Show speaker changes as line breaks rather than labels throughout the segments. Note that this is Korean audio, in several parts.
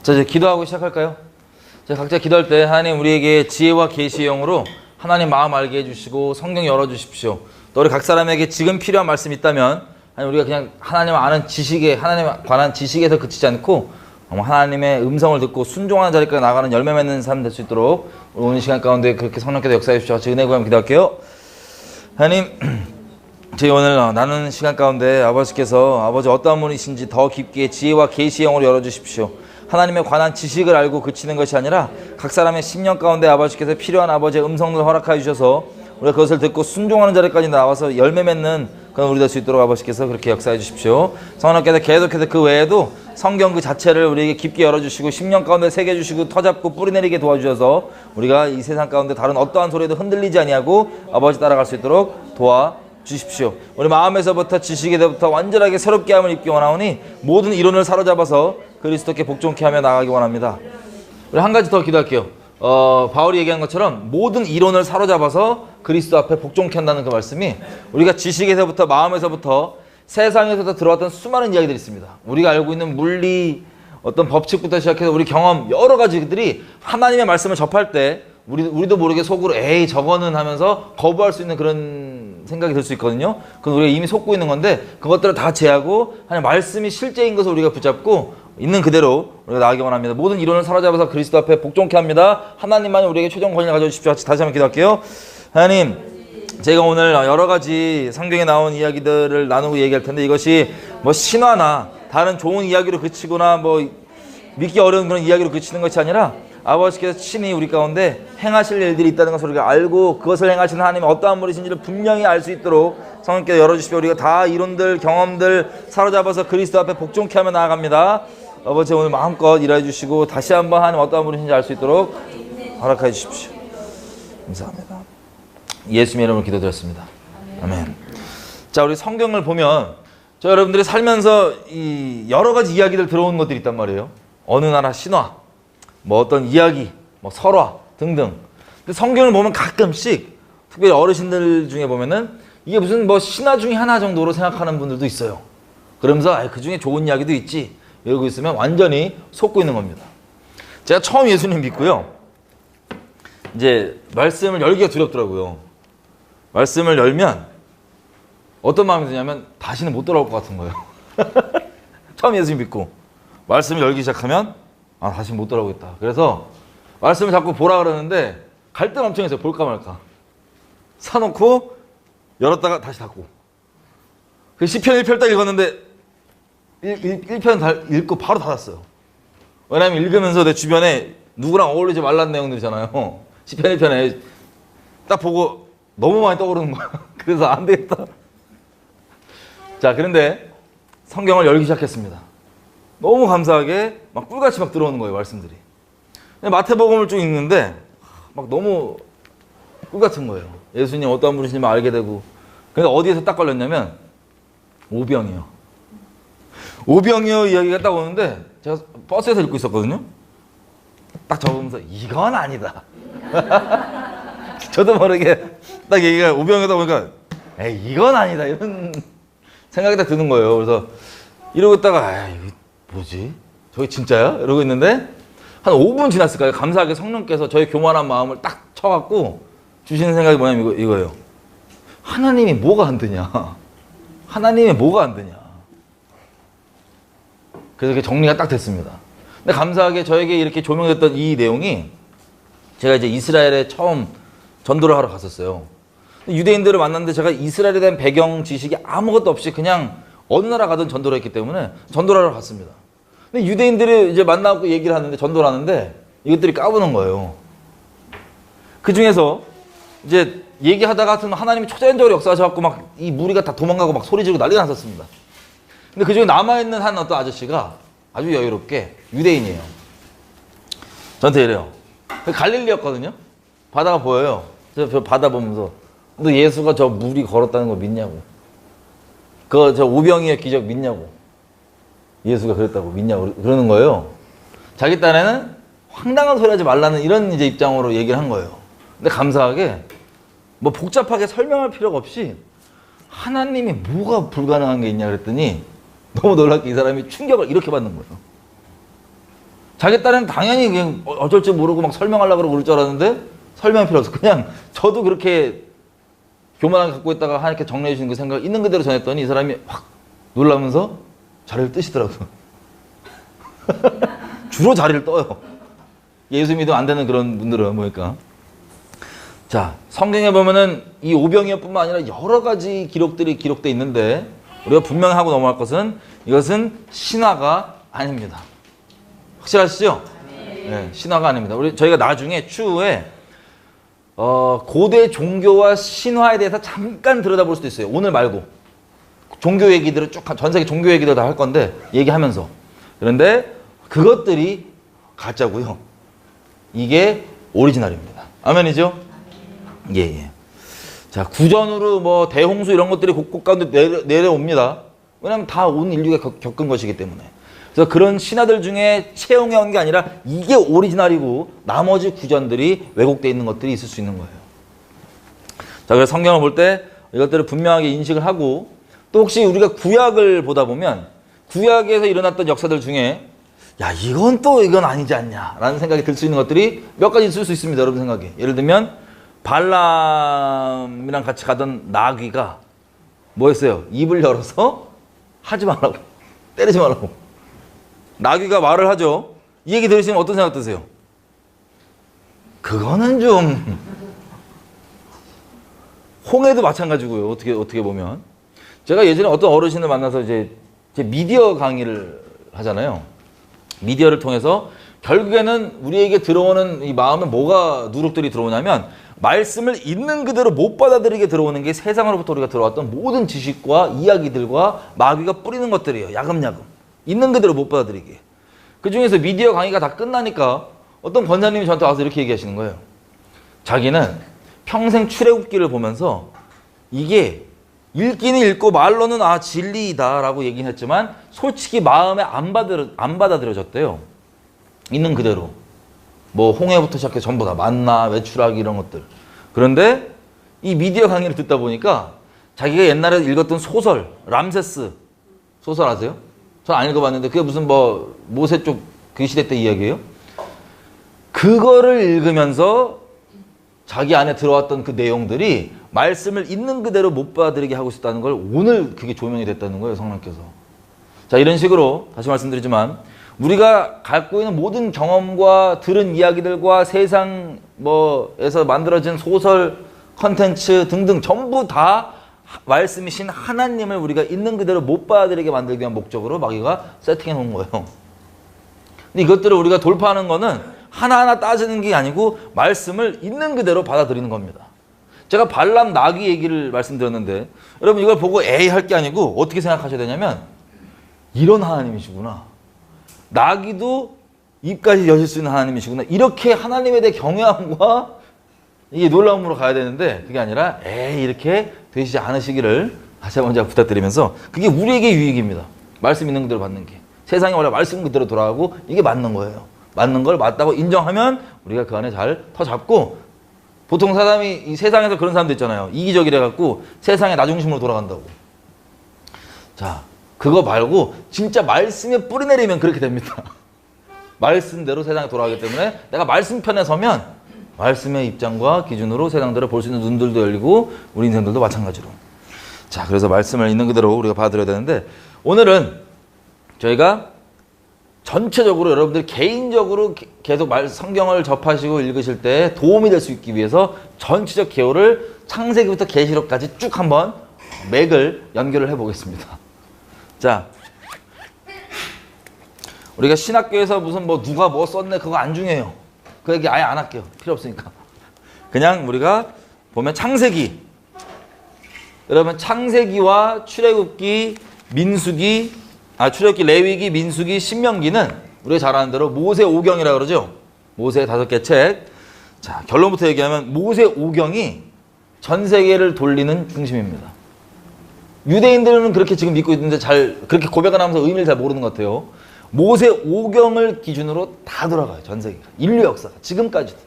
자, 이제 기도하고 시작할까요? 자, 각자 기도할 때 하나님 우리에게 지혜와 계시의 영으로 하나님 마음 알게 해주시고 성경 열어주십시오. 또 우리 각 사람에게 지금 필요한 말씀이 있다면 우리가 그냥 하나님 아는 지식에, 하나님에 관한 지식에서 그치지 않고 하나님의 음성을 듣고 순종하는 자리까지 나가는 열매 맺는 사람 될 수 있도록 오늘 시간 가운데 그렇게 성령께서 역사해 주십시오. 같이 은혜 구하며 기도할게요. 하나님, 저희 오늘 나누는 시간 가운데 아버지께서 아버지 어떠한 분이신지 더 깊게 지혜와 계시의 영으로 열어주십시오. 하나님에 관한 지식을 알고 그치는 것이 아니라 각 사람의 심령 가운데 아버지께서 필요한 아버지의 음성을 허락하여 주셔서 우리가 그것을 듣고 순종하는 자리까지 나와서 열매 맺는 그런 우리 될 수 있도록 아버지께서 그렇게 역사해 주십시오. 성령께서 계속해서 그 외에도 성경 그 자체를 우리에게 깊게 열어주시고 심령 가운데 새겨주시고 터잡고 뿌리내리게 도와주셔서 우리가 이 세상 가운데 다른 어떠한 소리에도 흔들리지 아니하고 아버지 따라갈 수 있도록 도와주십시오. 우리 마음에서부터 지식에서부터 완전하게 새롭게 함을 입기 원하오니 모든 이론을 사로잡아서 그리스도께 복종케 하며 나가기 원합니다. 우리 한 가지 더 기도할게요. 바울이 얘기한 것처럼 모든 이론을 사로잡아서 그리스도 앞에 복종케 한다는 그 말씀이 우리가 지식에서부터 마음에서부터 세상에서도 들어왔던 수많은 이야기들이 있습니다. 우리가 알고 있는 물리 어떤 법칙부터 시작해서 우리 경험 여러 가지들이 하나님의 말씀을 접할 때 우리도 모르게 속으로 에이 저거는 하면서 거부할 수 있는 그런 생각이 들 수 있거든요. 그건 우리가 이미 속고 있는 건데 그것들을 다 제하고 하나님 말씀이 실제인 것을 우리가 붙잡고 있는 그대로 우리가 나가기 원합니다. 모든 이론을 사로잡아서 그리스도 앞에 복종케 합니다. 하나님만이 우리에게 최종 권위를 가져주십시오. 다시 한번 기도할게요. 하나님, 제가 오늘 여러 가지 성경에 나온 이야기들을 나누고 얘기할 텐데 이것이 뭐 신화나 다른 좋은 이야기로 그치거나 뭐 믿기 어려운 그런 이야기로 그치는 것이 아니라 아버지께서 친히 우리 가운데 행하실 일들이 있다는 것을 우리가 알고 그것을 행하시는 하나님이 어떠한 분이신지를 분명히 알 수 있도록 성령께서 열어주십시오. 우리가 다 이론들, 경험들 사로잡아서 그리스도 앞에 복종케 하며 나아갑니다. 아버지 오늘 마음껏 일해 주시고 다시 한번 하나님 어떠한 분이신지 알 수 있도록 허락해 주십시오. 감사합니다. 예수님의 이름으로 기도드렸습니다. 아멘. 자, 우리 성경을 보면 저 여러분들이 살면서 이 여러 가지 이야기들 들어온 것들이 있단 말이에요. 어느 나라 신화, 뭐 어떤 이야기, 뭐 설화 등등. 근데 성경을 보면 가끔씩 특별히 어르신들 중에 보면은 이게 무슨 뭐 신화 중에 하나 정도로 생각하는 분들도 있어요. 그러면서 그 중에 좋은 이야기도 있지 이러고 있으면 완전히 속고 있는 겁니다. 제가 처음 예수님 믿고요. 이제 말씀을 열기가 두렵더라고요. 말씀을 열면 어떤 마음이 드냐면 다시는 못 돌아올 것 같은 거예요. 처음 예수님 믿고 말씀을 열기 시작하면 다시 못 돌아오겠다. 그래서 말씀을 자꾸 보라 그러는데 갈등 엄청 했어요. 볼까 말까. 사놓고 열었다가 다시 닫고. 시편 1편 딱 읽었는데 1편 읽고 바로 닫았어요. 왜냐하면 읽으면서 내 주변에 누구랑 어울리지 말라는 내용들이잖아요. 시편 1편에 딱 보고 너무 많이 떠오르는 거야. 그래서 안 되겠다. 자, 그런데 성경을 열기 시작했습니다. 너무 감사하게 막 꿀같이 막 들어오는 거예요, 말씀들이. 마태복음을 쭉 읽는데 막 너무 꿀같은 거예요. 예수님 어떠한 분이신지 알게 되고. 그래서 어디에서 딱 걸렸냐면 오병이요. 오병이어 이야기가 딱 오는데 제가 버스에서 읽고 있었거든요. 딱 적으면서 이건 아니다. 저도 모르게 딱 얘기가 오병이다 보니까 에이 이건 아니다 이런 생각이 딱 드는 거예요. 그래서 이러고 있다가 이거 뭐지? 저게 진짜야? 이러고 있는데 한 5분 지났을까요? 감사하게 성령께서 저의 교만한 마음을 딱 쳐갖고 주시는 생각이 뭐냐면 이거예요. 하나님이 뭐가 안 되냐? 하나님이 뭐가 안 되냐? 그래서 이렇게 정리가 딱 됐습니다. 근데 감사하게 저에게 이렇게 조명됐던 이 내용이 제가 이제 이스라엘에 처음 전도를 하러 갔었어요. 유대인들을 만났는데 제가 이스라엘에 대한 배경 지식이 아무것도 없이 그냥 어느 나라 가든 전도를 했기 때문에 전도를 하러 갔습니다. 근데 유대인들이 이제 만나고 얘기를 하는데 전도를 하는데 이것들이 까부는 거예요. 그 중에서 이제 얘기하다가 하나님이 초자연적으로 역사하셔갖고 막 이 무리가 다 도망가고 막 소리 지르고 난리가 났었습니다. 근데 그 중에 남아있는 한 어떤 아저씨가 아주 여유롭게 유대인이에요. 저한테 이래요. 갈릴리였거든요. 바다가 보여요. 저 바다 보면서 너 예수가 저 물이 걸었다는 거 믿냐고. 저 오병이의 기적 믿냐고. 예수가 그랬다고 믿냐고 그러는 거예요. 자기 딴에는 황당한 소리 하지 말라는 이런 이제 입장으로 얘기를 한 거예요. 근데 감사하게 뭐 복잡하게 설명할 필요가 없이 하나님이 뭐가 불가능한 게 있냐 그랬더니 너무 놀랍게 이 사람이 충격을 이렇게 받는 거예요. 자기 딸은 당연히 그냥 어쩔 줄 모르고 막 설명하려고 그럴 줄 알았는데 설명 필요 없어. 그냥 저도 그렇게 교만하게 갖고 있다가 하나님께 정리해 주시는 그 생각을 있는 그대로 전했더니 이 사람이 확 놀라면서 자리를 뜨시더라고요. 주로 자리를 떠요. 예수 믿으면 안 되는 그런 분들은 뭐니까. 자, 성경에 보면은 이 오병이어뿐만 아니라 여러 가지 기록들이 기록되어 있는데 우리가 분명히 하고 넘어갈 것은 이것은 신화가 아닙니다. 확실하시죠? 네, 신화가 아닙니다. 저희가 나중에 추후에 고대 종교와 신화에 대해서 잠깐 들여다볼 수도 있어요. 오늘 말고 종교 얘기들을 쭉 전 세계 종교 얘기들 다 할 건데 얘기하면서. 그런데 그것들이 가짜고요. 이게 오리지널입니다. 아멘이죠? 예. 자, 구전으로 뭐 대홍수 이런 것들이 곳곳 가운데 내려옵니다. 왜냐하면 다 온 인류가 겪은 것이기 때문에. 그래서 그런 신화들 중에 채용해 온 게 아니라 이게 오리지널이고 나머지 구전들이 왜곡되어 있는 것들이 있을 수 있는 거예요. 자, 그래서 성경을 볼 때 이것들을 분명하게 인식을 하고 또 혹시 우리가 구약을 보다 보면 구약에서 일어났던 역사들 중에 야, 이건 아니지 않냐 라는 생각이 들 수 있는 것들이 몇 가지 있을 수 있습니다. 여러분 생각에. 예를 들면 발람이랑 같이 가던 나귀가 뭐였어요? 입을 열어서 하지 말라고. 때리지 말라고. 나귀가 말을 하죠. 이 얘기 들으시면 어떤 생각 드세요? 그거는 좀 홍해도 마찬가지고요. 어떻게 보면 제가 예전에 어떤 어르신을 만나서 이제 미디어 강의를 하잖아요. 미디어를 통해서 결국에는 우리에게 들어오는 이 마음에 뭐가 누룩들이 들어오냐면 말씀을 있는 그대로 못 받아들이게 들어오는 게 세상으로부터 우리가 들어왔던 모든 지식과 이야기들과 마귀가 뿌리는 것들이에요. 야금야금. 있는 그대로 못 받아들이게. 그 중에서 미디어 강의가 다 끝나니까 어떤 권사님이 저한테 와서 이렇게 얘기하시는 거예요. 자기는 평생 출애굽기를 보면서 이게 읽기는 읽고 말로는 진리이다 라고 얘기는 했지만 솔직히 마음에 안 받아들여졌대요. 있는 그대로. 뭐 홍해부터 시작해서 전부 다 만나, 외출하기 이런 것들. 그런데 이 미디어 강의를 듣다 보니까 자기가 옛날에 읽었던 소설, 람세스 소설 아세요? 전 안 읽어봤는데 그게 무슨 뭐 모세 쪽 그 시대 때 이야기예요? 그거를 읽으면서 자기 안에 들어왔던 그 내용들이 말씀을 있는 그대로 못 받아들이게 하고 있었다는 걸 오늘 그게 조명이 됐다는 거예요, 성령께서. 자, 이런 식으로 다시 말씀드리지만 우리가 갖고 있는 모든 경험과 들은 이야기들과 세상 뭐에서 만들어진 소설, 컨텐츠 등등 전부 다 말씀이신 하나님을 우리가 있는 그대로 못 받아들이게 만들기 위한 목적으로 마귀가 세팅해 놓은 거예요. 근데 이것들을 우리가 돌파하는 거는 하나하나 따지는 게 아니고 말씀을 있는 그대로 받아들이는 겁니다. 제가 발람 나귀 얘기를 말씀드렸는데 여러분 이걸 보고 에이 할 게 아니고 어떻게 생각하셔야 되냐면 이런 하나님이시구나. 나귀도 입까지 여실 수 있는 하나님이시구나. 이렇게 하나님에 대해 경외함과 이게 놀라움으로 가야 되는데 그게 아니라 에이 이렇게 되시지 않으시기를 다시 한번 제가 부탁드리면서 그게 우리에게 유익입니다. 말씀 있는 그대로 받는 게. 세상에 원래 말씀 그대로 돌아가고 이게 맞는 거예요. 맞는 걸 맞다고 인정하면 우리가 그 안에 잘 터잡고 보통 사람이 이 세상에서 그런 사람도 있잖아요. 이기적이래 갖고 세상에 나 중심으로 돌아간다고. 자, 그거 말고 진짜 말씀에 뿌리 내리면 그렇게 됩니다. 말씀대로 세상에 돌아가기 때문에 내가 말씀 편에 서면 말씀의 입장과 기준으로 세상들을 볼 수 있는 눈들도 열리고 우리 인생들도 마찬가지로. 자, 그래서 말씀을 있는 그대로 우리가 받아들여야 되는데 오늘은 저희가 전체적으로 여러분들 개인적으로 계속 성경을 접하시고 읽으실 때 도움이 될 수 있기 위해서 전체적 개요를 창세기부터 계시록까지 쭉 한번 맥을 연결을 해보겠습니다. 자, 우리가 신학교에서 무슨 뭐 누가 뭐 썼네 그거 안 중요해요. 그 얘기 아예 안 할게요. 필요 없으니까. 그냥 우리가 보면 창세기. 여러분 창세기와 출애굽기, 민수기, 출애굽기, 레위기, 민수기, 신명기는 우리가 잘 아는 대로 모세 오경이라고 그러죠. 모세 5개 책. 자, 결론부터 얘기하면 모세 오경이 전 세계를 돌리는 중심입니다. 유대인들은 그렇게 지금 믿고 있는데 잘 그렇게 고백을 하면서 의미를 잘 모르는 것 같아요. 모세 오경을 기준으로 다 돌아가요. 전 세계가. 인류 역사가 지금까지도.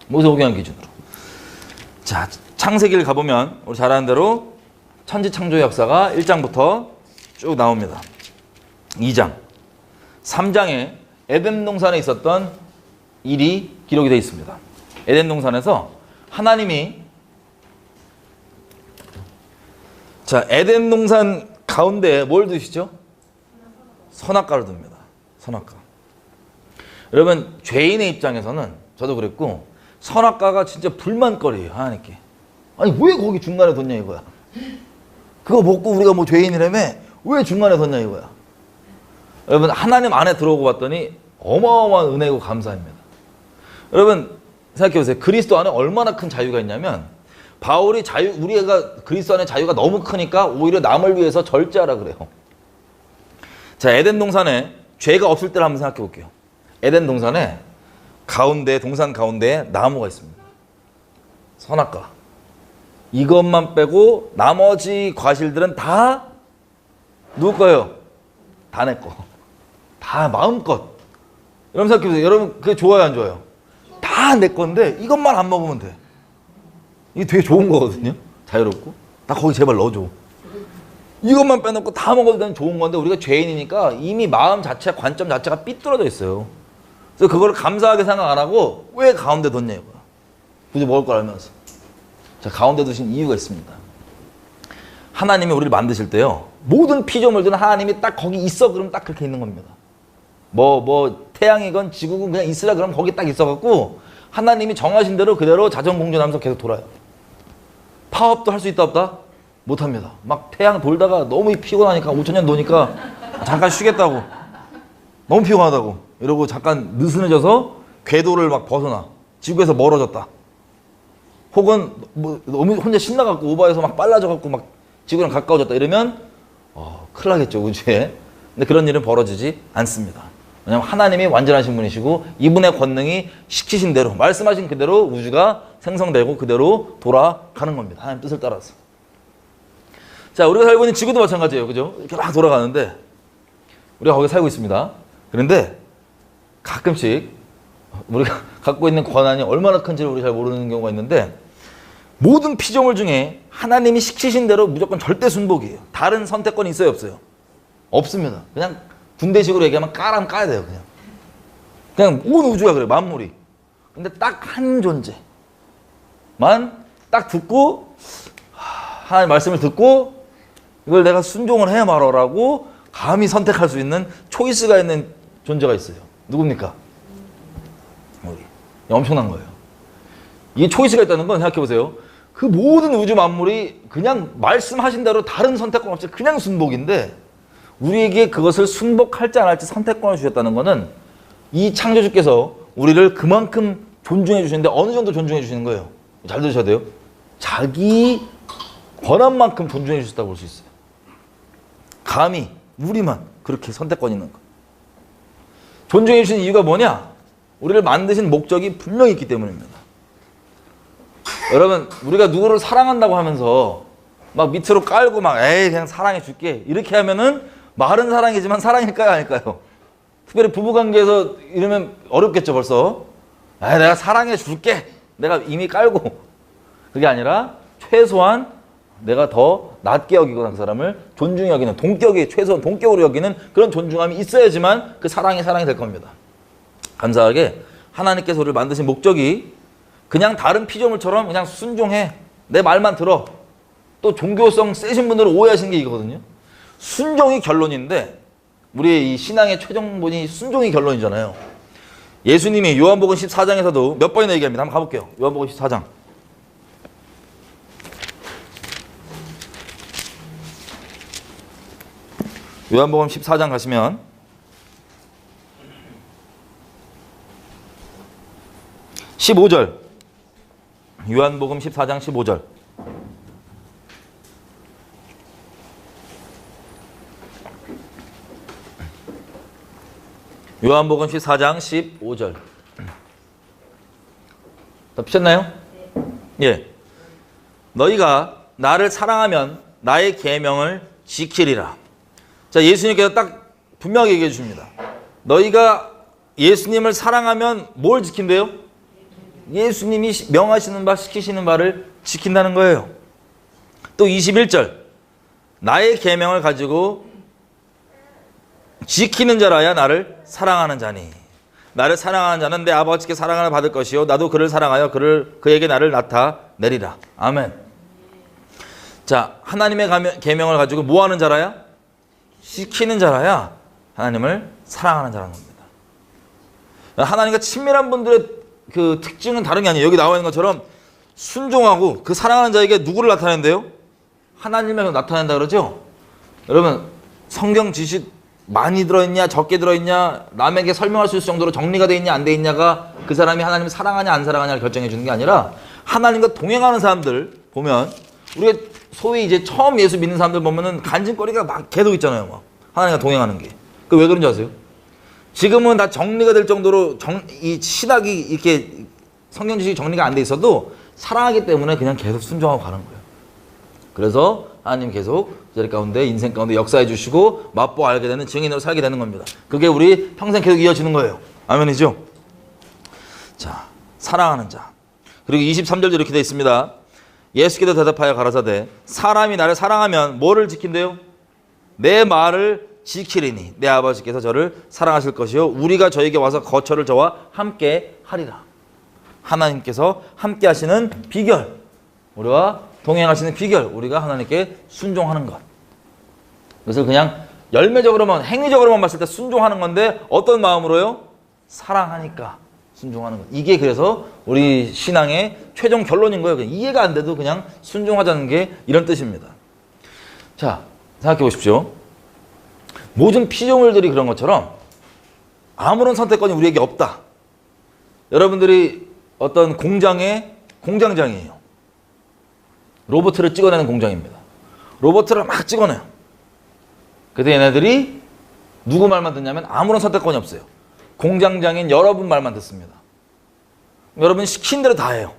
모세 오경 기준으로. 자, 창세기를 가보면 우리 잘 아는 대로 천지창조의 역사가 1장부터 쭉 나옵니다. 2장. 3장에 에덴 동산에 있었던 일이 기록이 되어 있습니다. 에덴 동산에서 하나님이 자, 에덴 동산 가운데 뭘 두시죠? 선악과를 둡니다. 선악과. 여러분, 죄인의 입장에서는 저도 그랬고 선악과가 진짜 불만거리예요. 하나님께. 아니 왜 거기 중간에 뒀냐 이거야. 그거 먹고 우리가 뭐 죄인이라며 왜 중간에 뒀냐 이거야. 여러분, 하나님 안에 들어오고 봤더니 어마어마한 은혜고 감사입니다. 여러분 생각해보세요. 그리스도 안에 얼마나 큰 자유가 있냐면 바울이 우리가 그리스도 안에 자유가 너무 크니까 오히려 남을 위해서 절제하라 그래요. 자, 에덴 동산에 죄가 없을 때를 한번 생각해 볼게요. 에덴 동산에 동산 가운데에 나무가 있습니다. 선악과. 이것만 빼고 나머지 과실들은 다 누구 거예요? 다 내 거. 다 마음껏. 여러분 생각해 보세요. 여러분 그게 좋아요, 안 좋아요? 다 내 건데 이것만 안 먹으면 돼. 이게 되게 좋은 거거든요. 자유롭고. 나 거기 제발 넣어줘. 이것만 빼놓고 다 먹어도 되는 좋은 건데 우리가 죄인이니까 이미 마음 자체, 관점 자체가 삐뚤어져 있어요. 그래서 그걸 감사하게 생각 안 하고 왜 가운데 뒀냐 이거야. 굳이 먹을 걸 알면서. 자, 가운데 두신 이유가 있습니다. 하나님이 우리를 만드실 때요, 모든 피조물들은 하나님이 딱 거기 있어 그러면 딱 그렇게 있는 겁니다. 태양이건 지구건 그냥 있으라 그러면 거기 딱 있어갖고 하나님이 정하신 대로 그대로 자전공전하면서 계속 돌아요. 파업도 할 수 있다 없다? 못합니다. 막 태양 돌다가 너무 피곤하니까 5천년 노니까 잠깐 쉬겠다고, 너무 피곤하다고 이러고 잠깐 느슨해져서 궤도를 막 벗어나, 지구에서 멀어졌다. 혹은 뭐 너무 혼자 신나갖고 오버해서 막 빨라져갖고 막 지구랑 가까워졌다 이러면 큰일 나겠죠, 우주에. 근데 그런 일은 벌어지지 않습니다. 왜냐하면 하나님이 완전하신 분이시고 이분의 권능이 시키신 대로, 말씀하신 그대로 우주가 생성되고 그대로 돌아가는 겁니다. 하나님 뜻을 따라서. 자, 우리가 살고 있는 지구도 마찬가지예요. 그죠? 이렇게 막 돌아가는데 우리가 거기 살고 있습니다. 그런데 가끔씩 우리가 갖고 있는 권한이 얼마나 큰지를 우리 잘 모르는 경우가 있는데, 모든 피조물 중에 하나님이 시키신 대로 무조건 절대 순복이에요. 다른 선택권이 있어요, 없어요? 없습니다. 그냥 군대식으로 얘기하면 까라면 까야 돼요. 그냥 온 우주가 그래요, 만물이. 근데 딱 한 존재만 딱 듣고, 하나님 말씀을 듣고 이걸 내가 순종을 해 말어라고 감히 선택할 수 있는 초이스가 있는 존재가 있어요. 누굽니까? 우리. 엄청난 거예요. 이게 초이스가 있다는 건 생각해보세요. 그 모든 우주 만물이 그냥 말씀하신 대로 다른 선택권 없이 그냥 순복인데, 우리에게 그것을 순복할지 안 할지 선택권을 주셨다는 것은 이 창조주께서 우리를 그만큼 존중해 주시는데, 어느 정도 존중해 주시는 거예요? 잘 들으셔야 돼요. 자기 권한만큼 존중해 주셨다고 볼 수 있어요. 감히 우리만 그렇게 선택권 있는 거. 존중해 주시는 이유가 뭐냐? 우리를 만드신 목적이 분명히 있기 때문입니다. 여러분, 우리가 누구를 사랑한다고 하면서 막 밑으로 깔고 막 에이 그냥 사랑해 줄게 이렇게 하면은 말은 사랑이지만 사랑일까요, 아닐까요? 특별히 부부관계에서 이러면 어렵겠죠. 벌써 에이 내가 사랑해 줄게, 내가 이미 깔고. 그게 아니라 최소한 내가 더 낮게 여기거나 그 사람을 존중히 여기는, 최소한 동격으로 여기는 그런 존중함이 있어야지만 그 사랑이 될 겁니다. 감사하게 하나님께서 우리를 만드신 목적이 그냥 다른 피조물처럼 그냥 순종해, 내 말만 들어. 또 종교성 세신 분들은 오해하시는 게 이거거든요. 순종이 결론인데 우리의 이 신앙의 최종본이 순종이 결론이잖아요. 예수님이 요한복음 14장에서도 몇 번이나 얘기합니다. 한번 가볼게요. 요한복음 14장. 요한복음 14장 가시면 15절. 요한복음 14장 15절. 요한복음 14장 15절. 다 피셨나요? 예. 너희가 나를 사랑하면 나의 계명을 지키리라. 자, 예수님께서 딱 분명하게 얘기해 주십니다. 너희가 예수님을 사랑하면 뭘 지킨대요? 예수님이 명하시는 바, 시키시는 바를 지킨다는 거예요. 또 21절. 나의 계명을 가지고 지키는 자라야 나를 사랑하는 자니. 나를 사랑하는 자는 내 아버지께 사랑을 받을 것이요 나도 그를 사랑하여 그에게 나를 나타내리라. 아멘. 자, 하나님의 계명을 가지고 뭐 하는 자라야? 지키는 자라야 하나님을 사랑하는 자라는 겁니다. 하나님과 친밀한 분들의 그 특징은 다른 게 아니에요. 여기 나와 있는 것처럼 순종하고 그 사랑하는 자에게 누구를 나타낸대요? 하나님을 나타낸다 그러죠? 여러분, 성경 지식 많이 들어있냐 적게 들어있냐 남에게 설명할 수 있을 정도로 정리가 돼 있냐 안 돼 있냐가 그 사람이 하나님을 사랑하냐 안 사랑하냐를 결정해 주는 게 아니라 하나님과 동행하는 사람들 보면 우리가 소위 이제 처음 예수 믿는 사람들 보면은 간증거리가 막 계속 있잖아요. 막 하나님과 동행하는 게. 그 왜 그런지 아세요? 지금은 다 정리가 될 정도로 이 신학이 이렇게 성경 지식이 정리가 안 돼 있어도 사랑하기 때문에 그냥 계속 순종하고 가는 거예요. 그래서 하나님 계속 자리 가운데 인생 가운데 역사해 주시고 맛보 알게 되는 증인으로 살게 되는 겁니다. 그게 우리 평생 계속 이어지는 거예요. 아멘이죠? 자, 사랑하는 자. 그리고 23절도 이렇게 되어 있습니다. 예수께서 대답하여 가라사대 사람이 나를 사랑하면 뭐를 지킨대요? 내 말을 지키리니 내 아버지께서 저를 사랑하실 것이요 우리가 저에게 와서 거처를 저와 함께 하리라. 하나님께서 함께 하시는 비결, 우리와 동행하시는 비결, 우리가 하나님께 순종하는 것. 그래서 그냥 열매적으로만 행위적으로만 봤을 때 순종하는 건데 어떤 마음으로요? 사랑하니까 순종하는 것. 이게 그래서 우리 신앙의 최종 결론인 거예요. 이해가 안 돼도 그냥 순종하자는 게 이런 뜻입니다. 자, 생각해 보십시오. 모든 피조물들이 그런 것처럼 아무런 선택권이 우리에게 없다. 여러분들이 어떤 공장의 공장장이에요. 로봇을 찍어내는 공장입니다. 로봇을 막 찍어내요. 그래서 얘네들이 누구 말만 듣냐면 아무런 선택권이 없어요. 공장장인 여러분 말만 듣습니다. 여러분 시킨 대로 다 해요.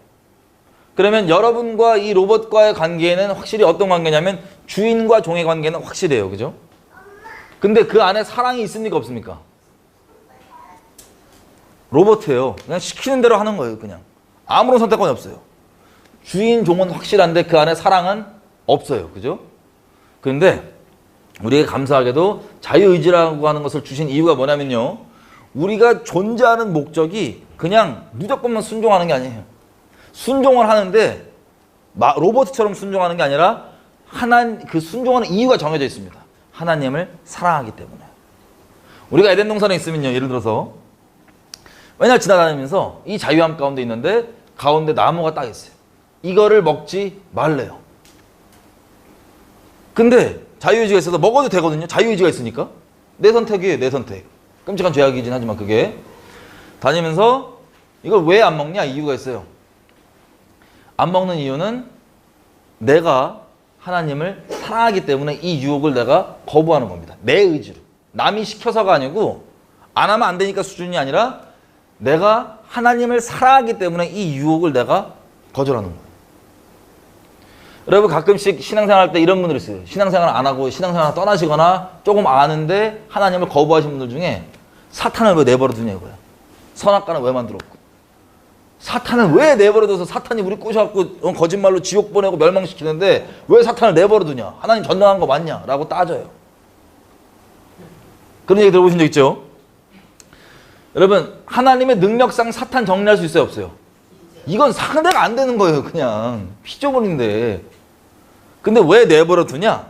그러면 여러분과 이 로봇과의 관계는 확실히 어떤 관계냐면 주인과 종의 관계는 확실해요. 그죠? 근데 그 안에 사랑이 있습니까? 없습니까? 로봇이에요. 그냥 시키는 대로 하는 거예요. 그냥 아무런 선택권이 없어요. 주인 종은 확실한데 그 안에 사랑은 없어요. 그죠? 그런데 우리에게 감사하게도 자유의지라고 하는 것을 주신 이유가 뭐냐면요, 우리가 존재하는 목적이 그냥 무조건만 순종하는 게 아니에요. 순종을 하는데 로봇처럼 순종하는 게 아니라 그 순종하는 이유가 정해져 있습니다. 하나님을 사랑하기 때문에. 우리가 에덴 동산에 있으면요, 예를 들어서 맨날 지나다니면서 이 자유함 가운데 있는데 가운데 나무가 딱 있어요. 이거를 먹지 말래요. 근데 자유의지가 있어서 먹어도 되거든요. 자유의지가 있으니까. 내 선택이에요. 내 선택. 끔찍한 죄악이긴 하지만 그게. 다니면서 이걸 왜 안 먹냐? 이유가 있어요. 안 먹는 이유는 내가 하나님을 사랑하기 때문에 이 유혹을 내가 거부하는 겁니다. 내 의지로. 남이 시켜서가 아니고 안 하면 안 되니까 수준이 아니라 내가 하나님을 사랑하기 때문에 이 유혹을 내가 거절하는 거예요. 여러분 가끔씩 신앙생활 할 때 이런 분들이 있어요. 신앙생활 안 하고 신앙생활 떠나시거나 조금 아는데 하나님을 거부하신 분들 중에 사탄을 왜 내버려 두냐 이거야. 선악과는 왜 만들었고. 사탄을 왜 내버려둬서 사탄이 우리 꼬셔갖고 거짓말로 지옥 보내고 멸망시키는데 왜 사탄을 내버려두냐. 하나님 전능한 거 맞냐 라고 따져요. 그런 얘기 들어보신 적 있죠? 여러분 하나님의 능력상 사탄 정리할 수 있어요 없어요? 이건 상대가 안 되는 거예요. 그냥 피조물인데. 근데 왜 내버려두냐?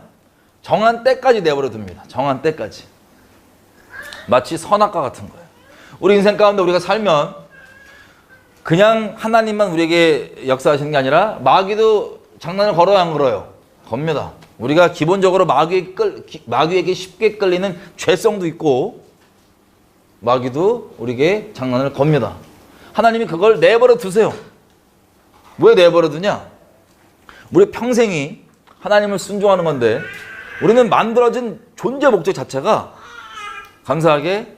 정한 때까지 내버려둡니다. 정한 때까지. 마치 선악과 같은 거예요. 우리 인생 가운데 우리가 살면 그냥 하나님만 우리에게 역사하시는 게 아니라 마귀도 장난을 걸어요 안 걸어요? 겁니다. 우리가 기본적으로 마귀에게 쉽게 끌리는 죄성도 있고 마귀도 우리에게 장난을 겁니다. 하나님이 그걸 내버려 두세요. 왜 내버려 두냐? 우리 평생이 하나님을 순종하는 건데 우리는 만들어진 존재 목적 자체가 감사하게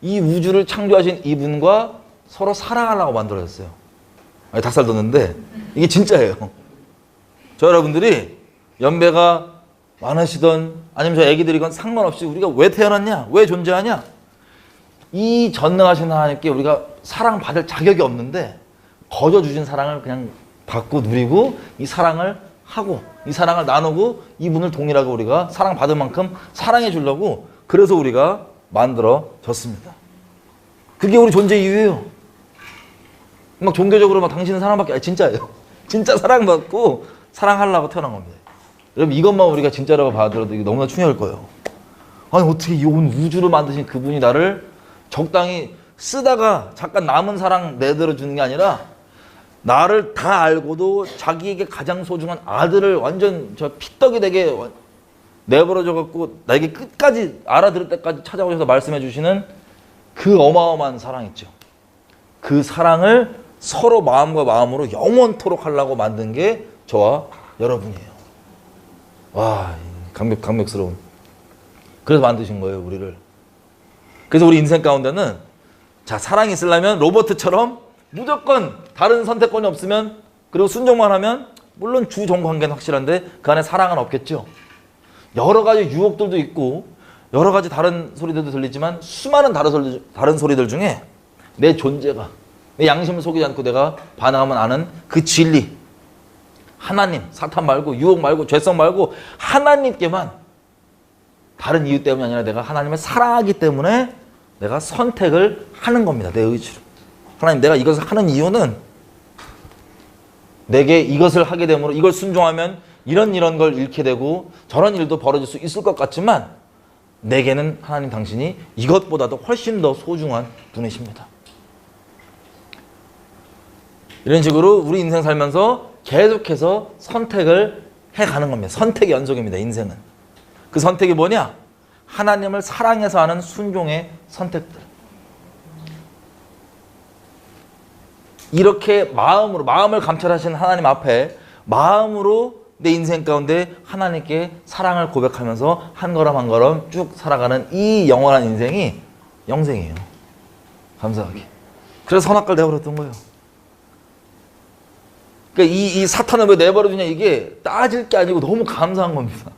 이 우주를 창조하신 이분과 서로 사랑하려고 만들어졌어요. 5살 뒀는데 이게 진짜예요. 저 여러분들이 연배가 많으시던 아니면 저 애기들이건 상관없이 우리가 왜 태어났냐? 왜 존재하냐? 이 전능하신 하나님께 우리가 사랑받을 자격이 없는데 거저 주신 사랑을 그냥 받고 누리고 이 사랑을 하고 이 사랑을 나누고 이분을 동일하게 우리가 사랑받을 만큼 사랑해 주려고 그래서 우리가 만들어졌습니다. 그게 우리 존재 이유예요. 막 종교적으로 막 당신은 사랑받기, 아니 진짜예요. 진짜 사랑받고 사랑하려고 태어난 겁니다. 여러분 이것만 우리가 진짜라고 받아들여도 이게 너무나 중요할 거예요. 아니 어떻게 이 온 우주를 만드신 그분이 나를 적당히 쓰다가 잠깐 남은 사랑 내들어 주는 게 아니라 나를 다 알고도 자기에게 가장 소중한 아들을 완전 저 피떡이 되게 내버려져 갖고 나에게 끝까지 알아들을 때까지 찾아오셔서 말씀해 주시는 그 어마어마한 사랑 있죠. 그 사랑을 서로 마음과 마음으로 영원토록 하려고 만든 게 저와 여러분이에요. 와, 감격스러운. 그래서 만드신 거예요, 우리를. 그래서 우리 인생 가운데는 자, 사랑이 있으려면 로버트처럼 무조건 다른 선택권이 없으면 그리고 순종만 하면 물론 주종 관계는 확실한데 그 안에 사랑은 없겠죠. 여러 가지 유혹들도 있고 여러 가지 다른 소리들도 들리지만 수많은 다른 소리들 중에 내 존재가 내 양심을 속이지 않고 내가 반응하면 아는 그 진리, 하나님, 사탄 말고 유혹 말고 죄성 말고 하나님께만, 다른 이유 때문이 아니라 내가 하나님을 사랑하기 때문에 내가 선택을 하는 겁니다. 내 의지로. 하나님, 내가 이것을 하는 이유는 내게 이것을 하게 되므로 이걸 순종하면 이런 걸 잃게 되고 저런 일도 벌어질 수 있을 것 같지만 내게는 하나님 당신이 이것보다도 훨씬 더 소중한 분이십니다. 이런 식으로 우리 인생 살면서 계속해서 선택을 해가는 겁니다. 선택의 연속입니다. 인생은. 그 선택이 뭐냐? 하나님을 사랑해서 하는 순종의 선택들. 이렇게 마음을 감찰하신 하나님 앞에 마음으로 내 인생 가운데 하나님께 사랑을 고백하면서 한 걸음 한 걸음 쭉 살아가는 이 영원한 인생이 영생이에요. 감사하게. 그래서 선악과를 내버렸던 거예요. 그러니까 이 사탄을 왜 내버려두냐, 이게 따질 게 아니고 너무 감사한 겁니다.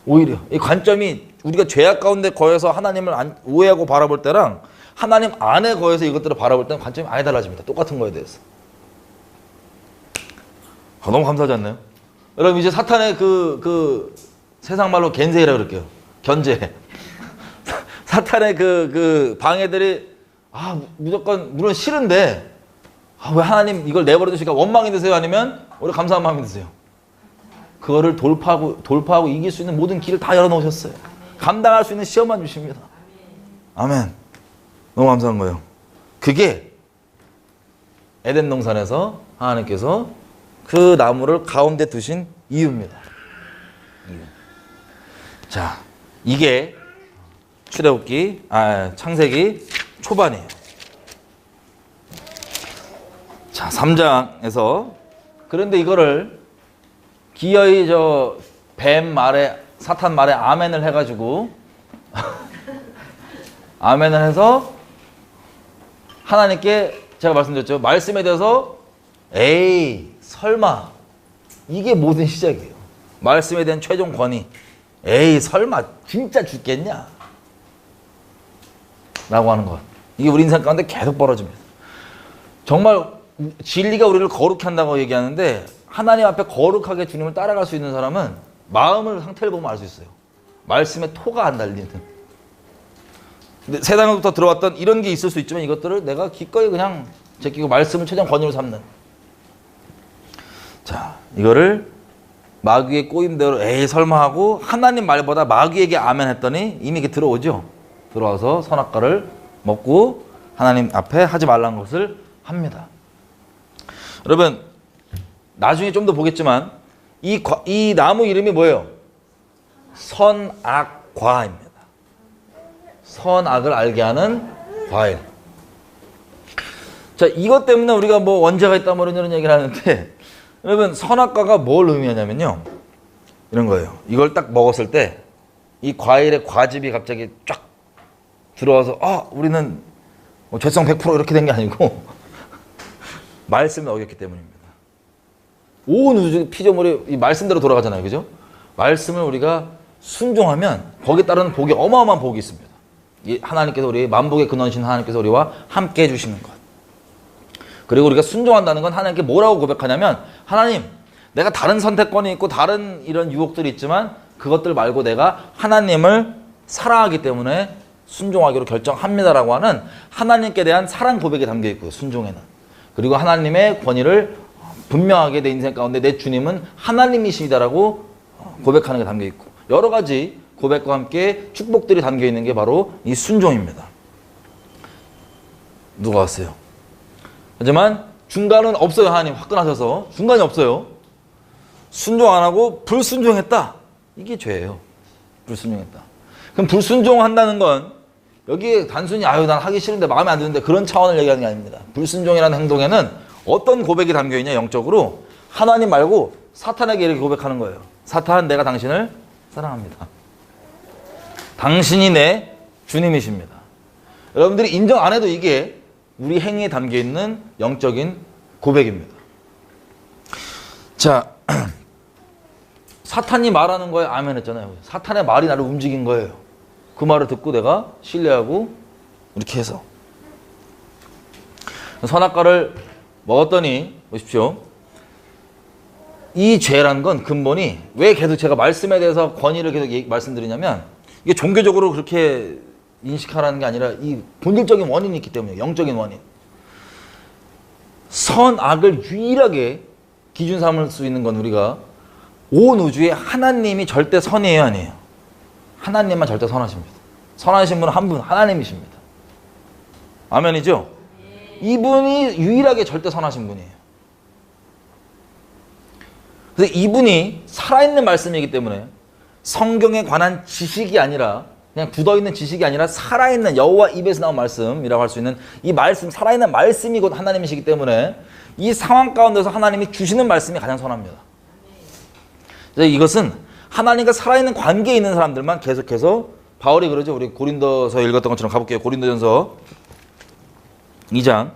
오히려 이 관점이 우리가 죄악 가운데 거해서 하나님을 오해하고 바라볼 때랑 하나님 안에 거해서 이것들을 바라볼 때는 관점이 아예 달라집니다. 똑같은 거에 대해서. 너무 감사하지 않나요? 여러분 이제 사탄의 그 세상 말로 겐세이라 그럴게요. 견제. 사탄의 그 방해들이 무조건 물론 싫은데 왜 하나님 이걸 내버려 두시니까 원망이 드세요? 아니면 우리 감사한 마음이 드세요? 그거를 돌파하고 이길 수 있는 모든 길을 다 열어놓으셨어요. 감당할 수 있는 시험만 주십니다. 아멘. 너무 감사한 거예요. 그게 에덴 동산에서 하나님께서 그 나무를 가운데 두신 이유입니다. 자, 이게 창세기 초반이에요. 자, 3장에서 그런데 이거를 기어이 사탄 말에 아멘을 해가지고 아멘을 해서 하나님께 제가 말씀드렸죠. 말씀에 대해서 에이 설마, 이게 모든 시작이에요. 말씀에 대한 최종 권위. 에이 설마 진짜 죽겠냐 라고 하는 것. 이게 우리 인생 가운데 계속 벌어집니다. 정말 진리가 우리를 거룩해 한다고 얘기하는데 하나님 앞에 거룩하게 주님을 따라갈 수 있는 사람은 마음을 상태를 보면 알 수 있어요. 말씀에 토가 안 달리는. 근데 세상부터 들어왔던 이런 게 있을 수 있지만 이것들을 내가 기꺼이 그냥 제끼고 말씀을 최종 권위로 삼는. 자, 이거를 마귀의 꼬임대로 에이 설마 하고 하나님 말보다 마귀에게 아멘 했더니 이미 이게 들어오죠. 들어와서 선악과를 먹고 하나님 앞에 하지 말라는 것을 합니다. 여러분 나중에 좀 더 보겠지만 이 나무 이름이 뭐예요? 선악과입니다. 선악을 알게 하는 과일. 자, 이것 때문에 우리가 뭐 원죄가 있다 뭐 이런 얘기를 하는데 여러분 선악과가 뭘 의미하냐면요, 이런 거예요. 이걸 딱 먹었을 때 이 과일의 과즙이 갑자기 쫙 들어와서 우리는 뭐 죄성 100% 이렇게 된 게 아니고 말씀을 어겼기 때문입니다. 온 우주 피조물이 이 말씀대로 돌아가잖아요. 그죠? 말씀을 우리가 순종하면 거기에 따른 복이 어마어마한 복이 있습니다. 하나님께서 우리 만복의 근원이신 하나님께서 우리와 함께 해주시는 것. 그리고 우리가 순종한다는 건 하나님께 뭐라고 고백하냐면 하나님, 내가 다른 선택권이 있고 다른 이런 유혹들이 있지만 그것들 말고 내가 하나님을 사랑하기 때문에 순종하기로 결정합니다라고 하는 하나님께 대한 사랑 고백이 담겨 있고요. 순종에는. 그리고 하나님의 권위를 분명하게 내 인생 가운데 내 주님은 하나님이시다라고 고백하는 게 담겨 있고 여러 가지 고백과 함께 축복들이 담겨 있는 게 바로 이 순종입니다. 누가 왔어요? 하지만 중간은 없어요. 하나님 화끈하셔서 중간이 없어요. 순종 안 하고 불순종했다. 이게 죄예요. 불순종했다. 그럼 불순종한다는 건 여기에 단순히 아유 난 하기 싫은데 마음에 안 드는데 그런 차원을 얘기하는 게 아닙니다. 불순종이라는 행동에는 어떤 고백이 담겨 있냐 영적으로 하나님 말고 사탄에게 이렇게 고백하는 거예요. 사탄 내가 당신을 사랑합니다. 당신이 내 주님이십니다. 여러분들이 인정 안 해도 이게 우리 행위에 담겨 있는 영적인 고백입니다. 자, 사탄이 말하는 거에 아멘 했잖아요. 사탄의 말이 나를 움직인 거예요. 그 말을 듣고 내가 신뢰하고 이렇게 해서 선악과를 먹었더니 보십시오. 이 죄란 건 근본이 왜 계속 제가 말씀에 대해서 권위를 계속 말씀드리냐면 이게 종교적으로 그렇게 인식하라는 게 아니라 이 본질적인 원인이 있기 때문에 영적인 원인. 선악을 유일하게 기준 삼을 수 있는 건 우리가 온 우주에 하나님이 절대 선이에요, 아니에요? 하나님만 절대 선하십니다. 선하신 분은 한 분, 하나님이십니다. 아멘이죠? 이분이 유일하게 절대 선하신 분이에요. 그래서 이분이 살아있는 말씀이기 때문에 성경에 관한 지식이 아니라 그냥 굳어있는 지식이 아니라 살아있는 여호와 입에서 나온 말씀이라고 할 수 있는 이 말씀, 살아있는 말씀이 곧 하나님이시기 때문에 이 상황 가운데서 하나님이 주시는 말씀이 가장 선합니다. 그래서 이것은 하나님과 살아있는 관계에 있는 사람들만 계속해서 바울이 그러죠. 우리 고린도서 읽었던 것처럼 가볼게요. 고린도전서 2장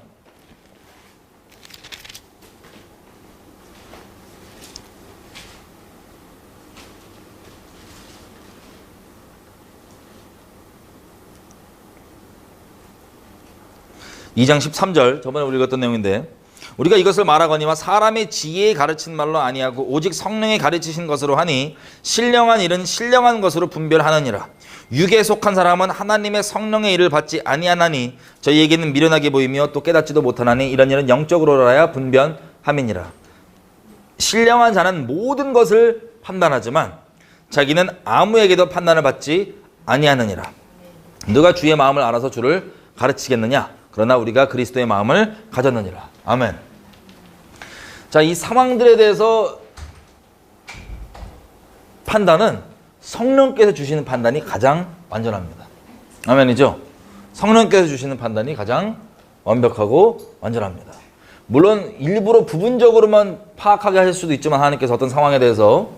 2장 13절 저번에 우리 읽었던 내용인데 우리가 이것을 말하거니와 사람의 지혜에 가르친 말로 아니하고 오직 성령이 가르치신 것으로 하니 신령한 일은 신령한 것으로 분별하느니라. 육에 속한 사람은 하나님의 성령의 일을 받지 아니하나니 저희에게는 미련하게 보이며 또 깨닫지도 못하나니 이런 일은 영적으로라야 분별함이니라. 신령한 자는 모든 것을 판단하지만 자기는 아무에게도 판단을 받지 아니하느니라. 누가 주의 마음을 알아서 주를 가르치겠느냐? 그러나 우리가 그리스도의 마음을 가졌느니라. 아멘. 자, 이 상황들에 대해서 판단은 성령께서 주시는 판단이 가장 완전합니다. 아멘이죠? 성령께서 주시는 판단이 가장 완벽하고 완전합니다. 물론 일부러 부분적으로만 파악하게 하실 수도 있지만 하나님께서 어떤 상황에 대해서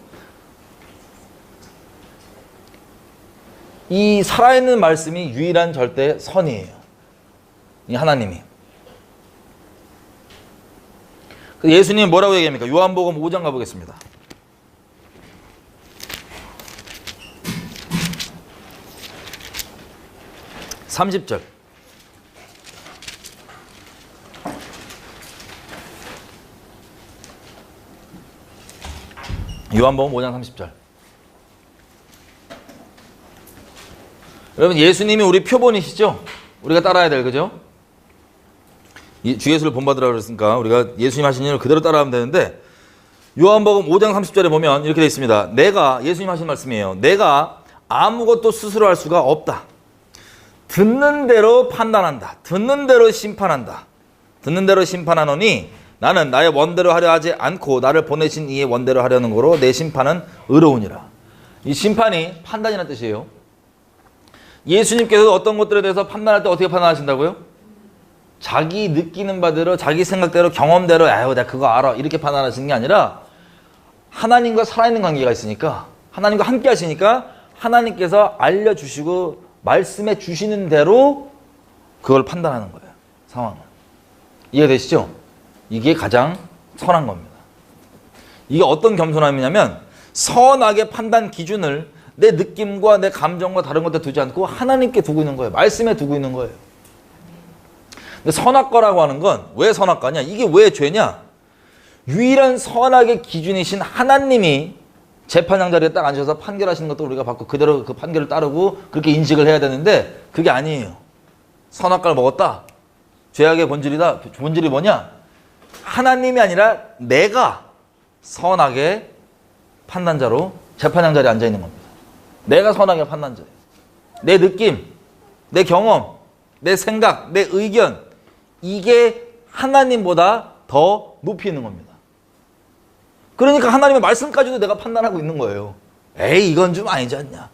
이 살아있는 말씀이 유일한 절대 선이에요. 이 하나님이. 예수님이 뭐라고 얘기합니까? 요한복음 5장 가보겠습니다. (30절) 요한복음 5장 30절. 여러분 예수님이 우리 표본이시죠? 우리가 따라야 될, 그죠? 주 예수를 본받으라고 그랬으니까 우리가 예수님 하신 일을 그대로 따라하면 되는데 요한복음 5장 30절에 보면 이렇게 되어 있습니다. 예수님 하신 말씀이에요. 내가 아무것도 스스로 할 수가 없다. 듣는 대로 판단한다. 듣는 대로 심판한다. 듣는 대로 심판하노니 나는 나의 원대로 하려 하지 않고 나를 보내신 이의 원대로 하려는 거로 내 심판은 의로우니라. 이 심판이 판단이라는 뜻이에요. 예수님께서 어떤 것들에 대해서 판단할 때 어떻게 판단하신다고요? 자기 느끼는 바대로 자기 생각대로 경험대로 아유 내가 그거 알아 이렇게 판단하시는 게 아니라 하나님과 살아있는 관계가 있으니까 하나님과 함께 하시니까 하나님께서 알려주시고 말씀해 주시는 대로 그걸 판단하는 거예요. 상황을. 이해되시죠? 이게 가장 선한 겁니다. 이게 어떤 겸손함이냐면 선악의 판단 기준을 내 느낌과 내 감정과 다른 것들 두지 않고 하나님께 두고 있는 거예요. 말씀에 두고 있는 거예요. 근데 선악과라고 하는 건 왜 선악과냐? 이게 왜 죄냐? 유일한 선악의 기준이신 하나님이 재판장 자리에 딱 앉아서 판결하시는 것도 우리가 받고 그대로 그 판결을 따르고 그렇게 인식을 해야 되는데 그게 아니에요. 선악과를 먹었다. 죄악의 본질이다. 본질이 뭐냐? 하나님이 아니라 내가 선악의 판단자로 재판장 자리에 앉아 있는 겁니다. 내가 선악의 판단자예요. 내 느낌, 내 경험, 내 생각, 내 의견, 이게 하나님보다 더 높이 있는 겁니다. 그러니까 하나님의 말씀까지도 내가 판단하고 있는 거예요. 에이, 이건 좀 아니지 않냐.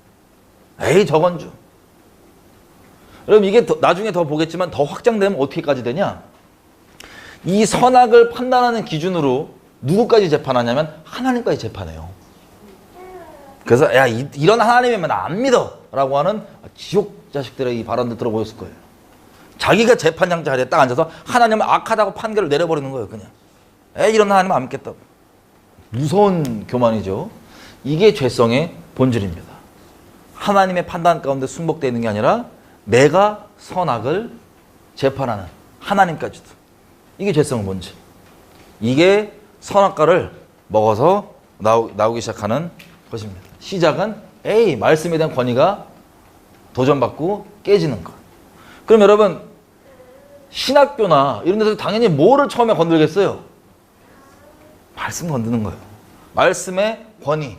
에이, 저건 좀. 여러분, 이게 나중에 더 보겠지만 더 확장되면 어떻게까지 되냐? 이 선악을 판단하는 기준으로 누구까지 재판하냐면 하나님까지 재판해요. 그래서 야, 이런 하나님이면 나 안 믿어 라고 하는 지옥 자식들의 이 발언들 들어보였을 거예요. 자기가 재판장 자리에 딱 앉아서 하나님은 악하다고 판결을 내려버리는 거예요. 그냥 이런 하나님 안 믿겠다고. 무서운 교만이죠. 이게 죄성의 본질입니다. 하나님의 판단 가운데 순복되어 있는 게 아니라 내가 선악을 재판하는 하나님까지도. 이게 죄성의 본질. 이게 선악과를 먹어서 나오기 시작하는 것입니다. 시작은 말씀에 대한 권위가 도전받고 깨지는 것. 그럼 여러분, 신학교나 이런 데서 당연히 뭐를 처음에 건들겠어요? 말씀 건드는 거예요. 말씀의 권위.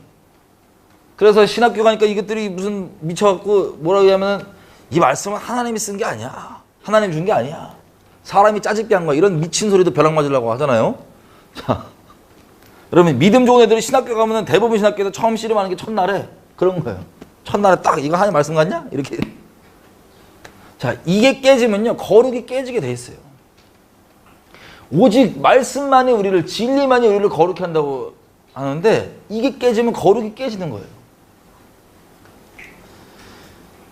그래서 신학교 가니까 이것들이 무슨 미쳐갖고 뭐라고 하냐면 이 말씀은 하나님이 쓴 게 아니야. 하나님 준 게 아니야. 사람이 짜집게 한 거야. 이런 미친 소리도 벼락 맞으려고 하잖아요. 자, 여러분, 믿음 좋은 애들이 신학교 가면 대부분 신학교에서 처음 씨름하는 게 첫날에 그런 거예요. 첫날에 딱 이거 하나님 말씀 같냐? 이렇게. 자, 이게 깨지면요, 거룩이 깨지게 돼 있어요. 오직 말씀만이 우리를, 진리만이 우리를 거룩히 한다고 하는데 이게 깨지면 거룩이 깨지는 거예요.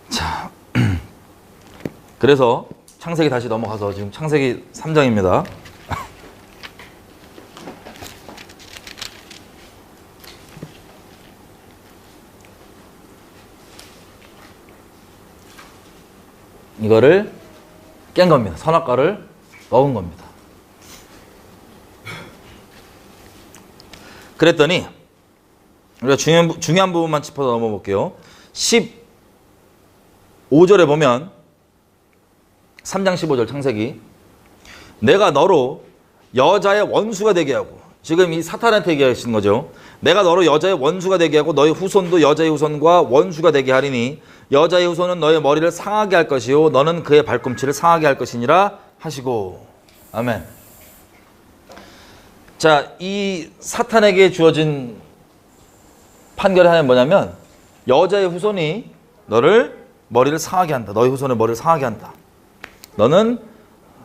자, 그래서 창세기 다시 넘어가서 지금 창세기 3장입니다. 이거를 깬 겁니다. 선악과를 먹은 겁니다. 그랬더니 우리가 중요한 부분만 짚어서 넘어볼게요. 15절에 보면 3장 15절 창세기, 내가 너로 여자의 원수가 되게 하고, 지금 이 사탄한테 얘기하시는 거죠. 내가 너로 여자의 원수가 되게 하고 너의 후손도 여자의 후손과 원수가 되게 하리니 여자의 후손은 너의 머리를 상하게 할 것이요 너는 그의 발꿈치를 상하게 할 것이니라 하시고. 아멘. 자, 이 사탄에게 주어진 판결의 하나는 뭐냐면 여자의 후손이 너를 머리를 상하게 한다. 너의 후손의 머리를 상하게 한다. 너는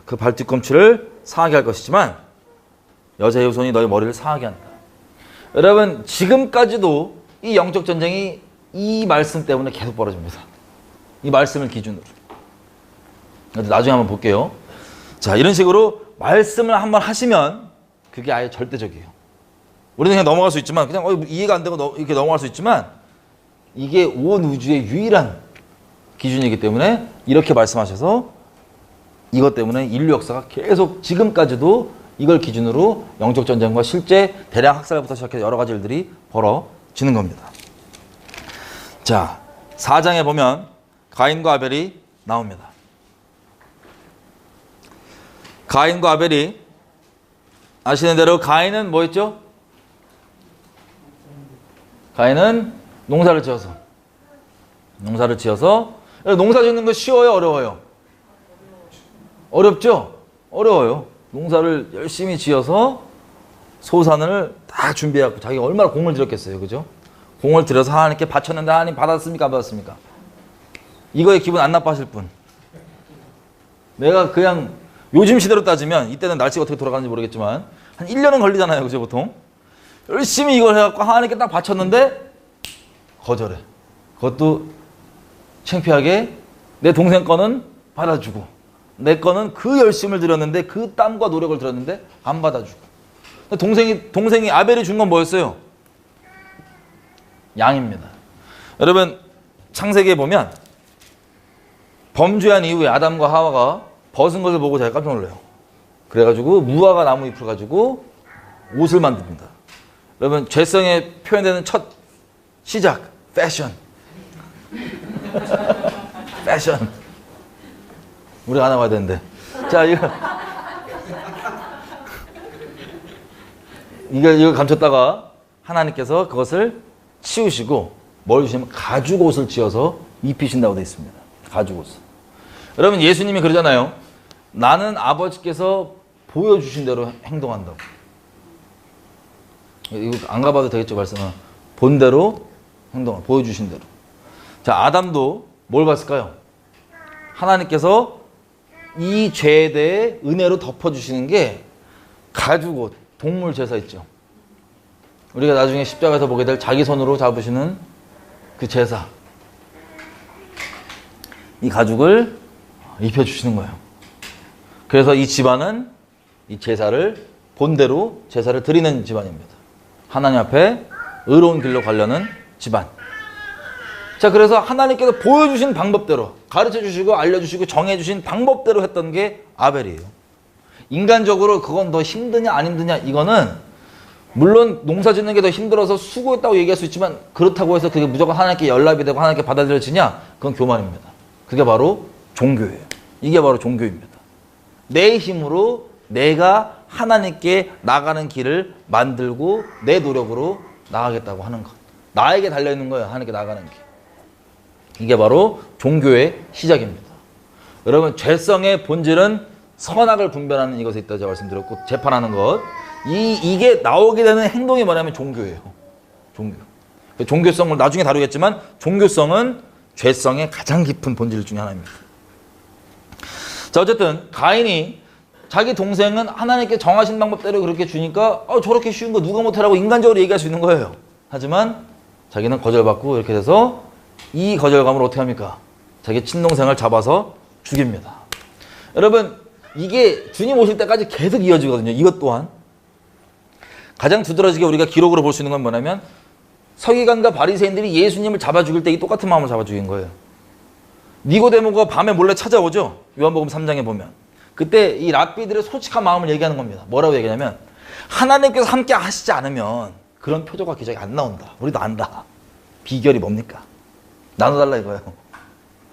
그 발뒤꿈치를 상하게 할 것이지만 여자의 후손이 너의 머리를 상하게 한다. 여러분, 지금까지도 이 영적 전쟁이 이 말씀 때문에 계속 벌어집니다. 이 말씀을 기준으로. 나중에 한번 볼게요. 자, 이런 식으로 말씀을 한번 하시면 그게 아예 절대적이에요. 우리는 그냥 넘어갈 수 있지만, 그냥 이해가 안 되고 이렇게 넘어갈 수 있지만, 이게 온 우주의 유일한 기준이기 때문에 이렇게 말씀하셔서 이것 때문에 인류 역사가 계속 지금까지도 이걸 기준으로 영적 전쟁과 실제 대량 학살부터 시작해서 여러 가지 일들이 벌어지는 겁니다. 자, 4장에 보면 가인과 아벨이 나옵니다. 가인과 아벨이 아시는 대로 가인은 뭐 했죠? 가인은 농사를 지어서 농사 짓는 거 쉬워요, 어려워요? 어렵죠? 어려워요. 농사를 열심히 지어서 소산을 다 준비하고 자기가 얼마나 공을 들였겠어요, 그죠? 공을 들여서 하나님께 바쳤는데 하나님 받았습니까, 안 받았습니까? 이거에 기분 안 나빠하실 분. 내가 그냥 요즘 시대로 따지면, 이때는 날씨가 어떻게 돌아가는지 모르겠지만 한 1년은 걸리잖아요, 그죠, 보통? 열심히 이걸 해갖고 하나님께 딱 바쳤는데 거절해. 그것도 창피하게 내 동생 거는 받아주고 내 거는 그 열심을 들였는데, 그 땀과 노력을 들였는데 안 받아주고. 동생이 아벨이 준 건 뭐였어요? 양입니다. 여러분, 창세기에 보면 범죄한 이후에 아담과 하와가 벗은 것을 보고 제가 깜짝 놀라요. 그래가지고 무화과 나무 잎을 가지고 옷을 만듭니다. 여러분, 죄성에 표현되는 첫 시작. 패션. 패션. 우리가 안 나와야 되는데. 자, 이거 감췄다가 하나님께서 그것을 치우시고 뭘 주시면 가죽옷을 지어서 입히신다고 되어 있습니다. 가죽옷을. 여러분, 예수님이 그러잖아요. 나는 아버지께서 보여주신 대로 행동한다고. 이거 안 가봐도 되겠죠, 말씀은. 본 대로 행동을, 보여주신 대로. 자, 아담도 뭘 봤을까요? 하나님께서 이 죄에 대해 은혜로 덮어주시는 게 가죽옷, 동물 제사 있죠. 우리가 나중에 십자가에서 보게 될 자기 손으로 잡으시는 그 제사. 이 가죽을 입혀주시는 거예요. 그래서 이 집안은 이 제사를 본대로 제사를 드리는 집안입니다. 하나님 앞에 의로운 길로 가려는 집안. 자, 그래서 하나님께서 보여주신 방법대로 가르쳐주시고 알려주시고 정해주신 방법대로 했던 게 아벨이에요. 인간적으로 그건 더 힘드냐 안 힘드냐, 이거는 물론 농사 짓는 게 더 힘들어서 수고했다고 얘기할 수 있지만, 그렇다고 해서 그게 무조건 하나님께 연락이 되고 하나님께 받아들여지냐, 그건 교만입니다. 그게 바로 종교예요. 이게 바로 종교입니다. 내 힘으로 내가 하나님께 나가는 길을 만들고 내 노력으로 나가겠다고 하는 것. 나에게 달려있는 거예요, 하나님께 나가는 길. 이게 바로 종교의 시작입니다. 여러분, 죄성의 본질은 선악을 분별하는 이것에 있다 제가 말씀드렸고, 재판하는 것. 이게 나오게 되는 행동이 뭐냐면 종교예요. 종교. 종교성을 나중에 다루겠지만, 종교성은 죄성의 가장 깊은 본질 중에 하나입니다. 자, 어쨌든 가인이 자기 동생은 하나님께 정하신 방법대로 그렇게 주니까 저렇게 쉬운 거 누가 못하라고 인간적으로 얘기할 수 있는 거예요. 하지만 자기는 거절받고 이렇게 돼서 이 거절감을 어떻게 합니까? 자기 친동생을 잡아서 죽입니다. 여러분, 이게 주님 오실 때까지 계속 이어지거든요. 이것 또한. 가장 두드러지게 우리가 기록으로 볼 수 있는 건 뭐냐면, 서기관과 바리새인들이 예수님을 잡아 죽일 때 이 똑같은 마음을 잡아 죽인 거예요. 니고데모가 밤에 몰래 찾아오죠. 요한복음 3장에 보면. 그때 이 랍비들의 솔직한 마음을 얘기하는 겁니다. 뭐라고 얘기하냐면, 하나님께서 함께 하시지 않으면 그런 표적과 기적이 안 나온다. 우리도 안다. 비결이 뭡니까? 나눠달라 이거예요.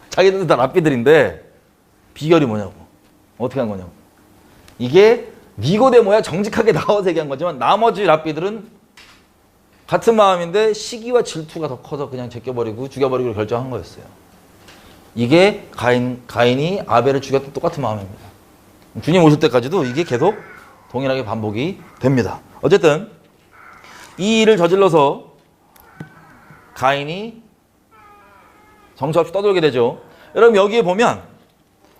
자기들도 다 랍비들인데 비결이 뭐냐고. 어떻게 한 거냐고. 이게 니고데모야 정직하게 나와서 얘기한 거지만, 나머지 랍비들은 같은 마음인데 시기와 질투가 더 커서 그냥 제껴버리고 죽여버리기로 결정한 거였어요. 이게 가인이 아벨을 죽였던 똑같은 마음입니다. 주님 오실 때까지도 이게 계속 동일하게 반복이 됩니다. 어쨌든 이 일을 저질러서 가인이 정처 없이 떠돌게 되죠. 여러분, 여기에 보면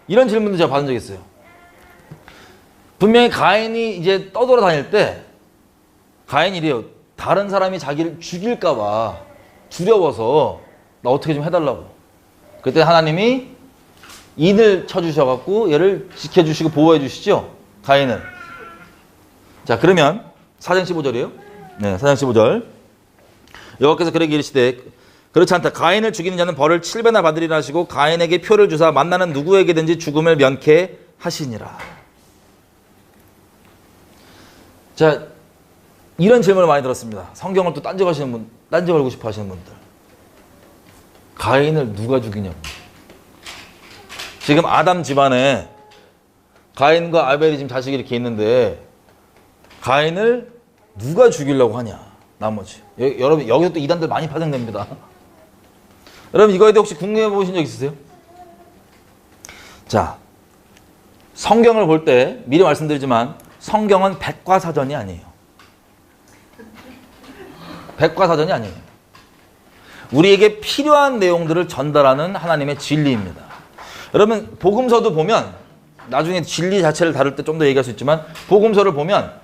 이런 질문도 제가 받은 적이 있어요. 분명히 가인이 이제 떠돌아 다닐 때 가인이 이래요. 다른 사람이 자기를 죽일까 봐 두려워서 나 어떻게 좀 해달라고. 그때 하나님이 인을 쳐주셔갖고 얘를 지켜주시고 보호해 주시죠, 가인을. 자, 그러면 4장 15절이에요. 네, 4장 15절. 여호와께서 그에게 이르시되 그렇지 않다. 가인을 죽이는 자는 벌을 7배나 받으리라 하시고, 가인에게 표를 주사 만나는 누구에게든지 죽음을 면케 하시니라. 자, 이런 질문을 많이 들었습니다. 성경을 또 딴지 걸고 싶어 하시는 분들. 가인을 누가 죽이냐고. 지금 아담 집안에 가인과 아벨이 지금 자식이 이렇게 있는데, 가인을 누가 죽이려고 하냐, 나머지. 여러분, 여기서 또 이단들 많이 파생됩니다. 여러분, 이거에 대해 혹시 궁금해 보신 적 있으세요? 자, 성경을 볼 때 미리 말씀드리지만, 성경은 백과사전이 아니에요. 백과사전이 아니에요. 우리에게 필요한 내용들을 전달하는 하나님의 진리입니다. 여러분, 복음서도 보면, 나중에 진리 자체를 다룰 때 좀 더 얘기할 수 있지만, 복음서를 보면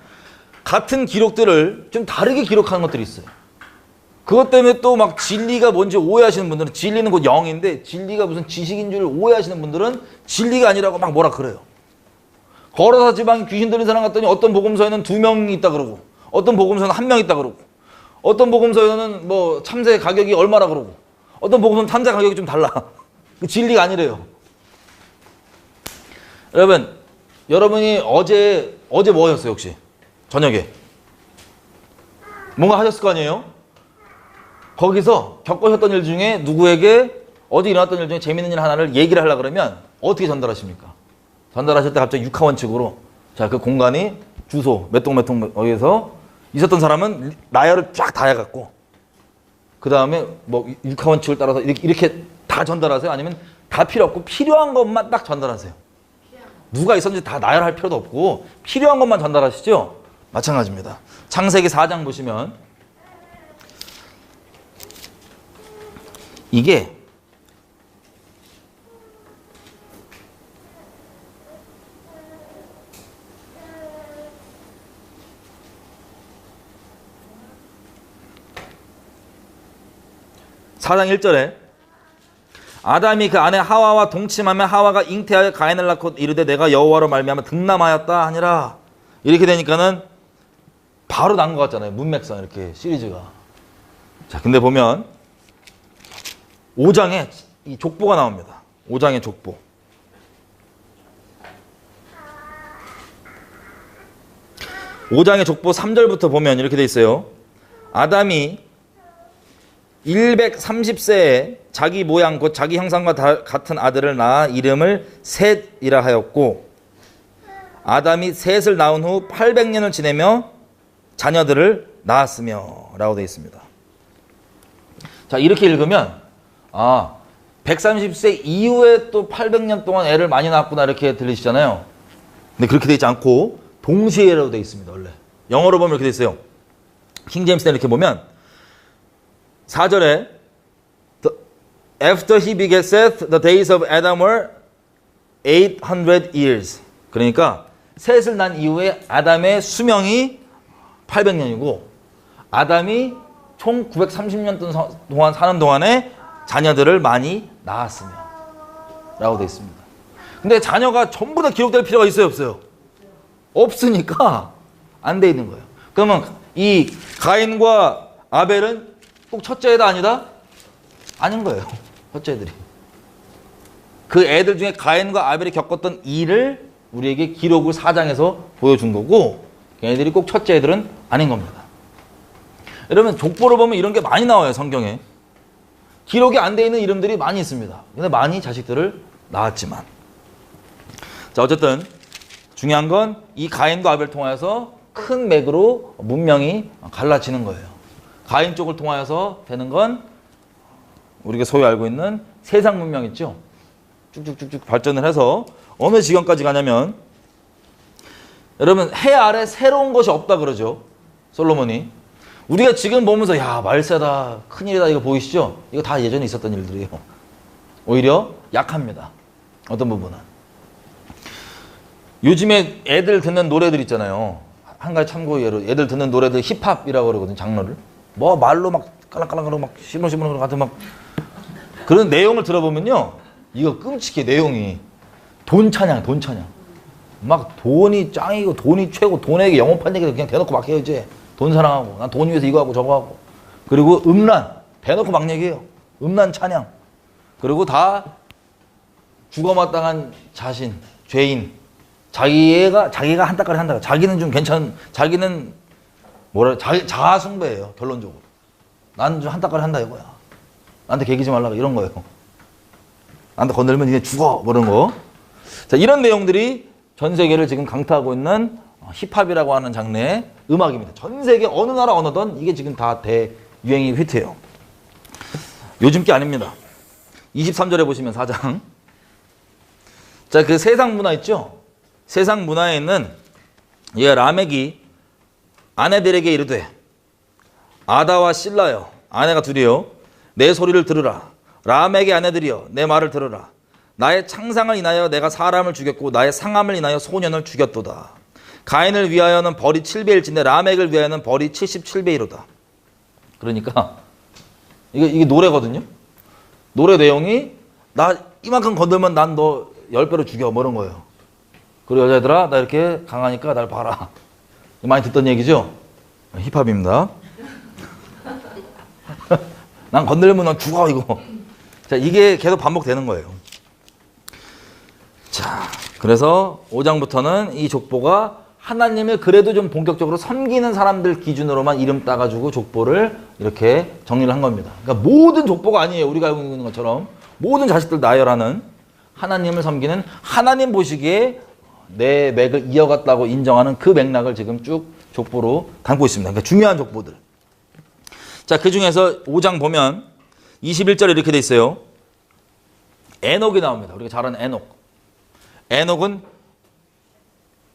같은 기록들을 좀 다르게 기록하는 것들이 있어요. 그것 때문에 또 막 진리가 뭔지 오해하시는 분들은, 진리는 곧 영인데 진리가 무슨 지식인 줄 오해하시는 분들은 진리가 아니라고 막 뭐라 그래요. 거라사 지방에 귀신 들린 사람 갔더니 어떤 복음서에는 2명이 있다 그러고, 어떤 복음서는 1명 있다 그러고, 어떤 복음서에는 뭐 참새 가격이 얼마라 그러고, 어떤 복음서는 참새 가격이 좀 달라. 그 진리가 아니래요. 여러분이 어제 뭐 하셨어요, 혹시? 저녁에 뭔가 하셨을 거 아니에요? 거기서 겪으셨던 일 중에 누구에게 어디 일어났던 일 중에 재밌는 일 하나를 얘기를 하려고 그러면 어떻게 전달하십니까? 전달하실 때 갑자기 육하원칙으로 자, 그 공간이 주소 몇 동 몇 동 어디에서 있었던 사람은 나열을 쫙 다 해갖고 그 다음에 뭐 육하원칙을 따라서 이렇게 다 전달하세요? 아니면 다 필요 없고 필요한 것만 딱 전달하세요? 누가 있었는지 다 나열할 필요도 없고 필요한 것만 전달하시죠? 마찬가지입니다. 창세기 4장 보시면 이게 사장 1절에 아담이 그 아내 하와와 동침하며 하와가 잉태하여 가인을 낳고 이르되 내가 여호와로 말미암아 등남하였다 하니라. 이렇게 되니까는 바로 난 것 같잖아요. 문맥상 이렇게 시리즈가. 자, 근데 보면 5장에 이 족보가 나옵니다. 5장의 족보. (5장의) 족보 3절부터 보면 이렇게 돼 있어요. 아담이 130세에 자기 모양 곧 자기 형상과 같은 아들을 낳아 이름을 셋이라 하였고 아담이 셋을 낳은 후 800년을 지내며 자녀들을 낳았으며 라고 되어 있습니다. 자, 이렇게 읽으면 130세 이후에 또 800년 동안 애를 많이 낳았구나 이렇게 들리시잖아요. 근데 그렇게 되어 있지 않고 동시에라고 되어 있습니다. 원래 영어로 보면 이렇게 되어 있어요. 킹제임스는 이렇게 보면 4절에 After he begat Seth, the days of Adam were 800 years. 그러니까 셋을 낳은 이후에 아담의 수명이 800년이고 아담이 총 930년 동안 사는 동안에 자녀들을 많이 낳았으며 라고 되어 있습니다. 근데 자녀가 전부 다 기록될 필요가 있어요, 없어요? 없으니까 안 돼 있는 거예요. 그러면 이 가인과 아벨은 꼭 첫째애다 아니다? 아닌 거예요. 첫째들이. 그 애들 중에 가인과 아벨이 겪었던 일을 우리에게 기록을 4장에서 보여준 거고 걔네들이 꼭 첫째 애들은 아닌 겁니다. 여러분 족보를 보면 이런 게 많이 나와요. 성경에. 기록이 안 돼 있는 이름들이 많이 있습니다. 근데 많이 자식들을 낳았지만 자, 어쨌든 중요한 건 이 가인과 아벨 통하여서 큰 맥으로 문명이 갈라지는 거예요. 가인 쪽을 통하여서 되는 건 우리가 소위 알고 있는 세상 문명 있죠. 쭉쭉쭉쭉 발전을 해서 어느 지경까지 가냐면 여러분 해 아래 새로운 것이 없다 그러죠. 솔로몬이. 우리가 지금 보면서 야 말세다 큰일이다 이거 보이시죠? 이거 다 예전에 있었던 일들이에요. 오히려 약합니다. 어떤 부분은. 요즘에 애들 듣는 노래들 있잖아요. 한 가지 참고 예로 애들 듣는 노래들 힙합이라고 그러거든요. 장르를. 뭐 말로 막 깔랑깔랑거리고 막 시무시무한 같은 막 그런 내용을 들어보면요. 이거 끔찍해 내용이. 돈 찬양. 막 돈이 짱이고 돈이 최고 돈에게 영업한 얘기를 그냥 대놓고 막 해요 이제. 돈 사랑하고 난 돈 위해서 이거 하고 저거 하고. 그리고 음란 대놓고 막 얘기해요. 음란 찬양. 그리고 다 죽어마땅한 자신, 죄인. 자기가 한따까리 한다. 자기는 좀 자기는 자아 숭배예요. 결론적으로. 나는 좀 한따까리 한다 이거야. 나한테 개기지 말라고 이런 거예요. 나한테 건들면 니네 죽어 뭐 이런 거. 자, 이런 내용들이 전 세계를 지금 강타하고 있는 힙합이라고 하는 장르의 음악입니다. 전 세계 어느 나라 언어든 이게 지금 다 대유행이 휘트해요. 요즘 게 아닙니다. 23절에 보시면 4장. 자, 그 세상 문화 있죠? 세상 문화에 있는 라멕이 아내들에게 이르되 아다와 실라여 아내가 둘이요 내 소리를 들으라. 라멕의 아내들이여 내 말을 들으라. 나의 창상을 인하여 내가 사람을 죽였고 나의 상함을 인하여 소년을 죽였도다. 가인을 위하여는 벌이 7배일진데 라멕을 위하여는 벌이 77배이로다. 그러니까 이게 노래거든요. 노래 내용이 나 이만큼 건들면 난 너 10배로 죽여 뭐 이런 거예요. 그리고 여자애들아 나 이렇게 강하니까 날 봐라. 많이 듣던 얘기죠? 힙합입니다. 난 건들면 넌 죽어 이거. 자, 이게 계속 반복되는 거예요. 자, 그래서 5장부터는 이 족보가 하나님을 그래도 좀 본격적으로 섬기는 사람들 기준으로만 이름 따가지고 족보를 이렇게 정리를 한 겁니다. 그러니까 모든 족보가 아니에요. 우리가 알고 있는 것처럼 모든 자식들 나열하는 하나님을 섬기는 하나님 보시기에 내 맥을 이어갔다고 인정하는 그 맥락을 지금 쭉 족보로 담고 있습니다. 그러니까 중요한 족보들. 자, 그 중에서 5장 보면 21절에 이렇게 돼 있어요. 에녹이 나옵니다. 우리가 잘 아는 에녹. 에녹은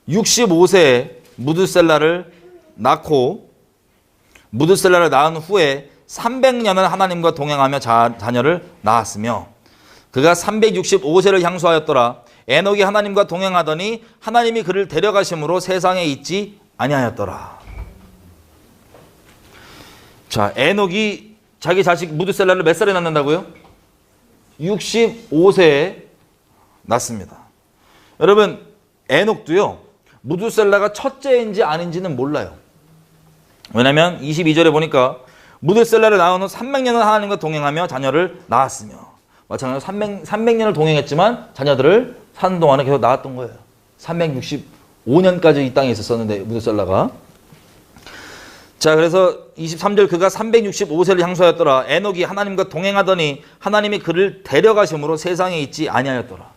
65세에 무드셀라를 낳고 무드셀라를 낳은 후에 300년을 하나님과 동행하며 자녀를 낳았으며 그가 365세를 향수하였더라. 에녹이 하나님과 동행하더니 하나님이 그를 데려가심으로 세상에 있지 아니하였더라. 자, 에녹이 자기 자식 무드셀라를 몇 살에 낳는다고요? 65세에 낳습니다. 여러분, 에녹도요, 무드셀라가 첫째인지 아닌지는 몰라요. 왜냐면 22절에 보니까 무드셀라를 낳은 후 300년을 하나님과 동행하며 자녀를 낳았으며 마찬가지로 300년을 동행했지만 자녀들을 사는 동안에 계속 낳았던 거예요. 365년까지 이 땅에 있었었는데 무드셀라가. 자, 그래서 23절 그가 365세를 향수하였더라. 에녹이 하나님과 동행하더니 하나님이 그를 데려가심으로 세상에 있지 아니하였더라.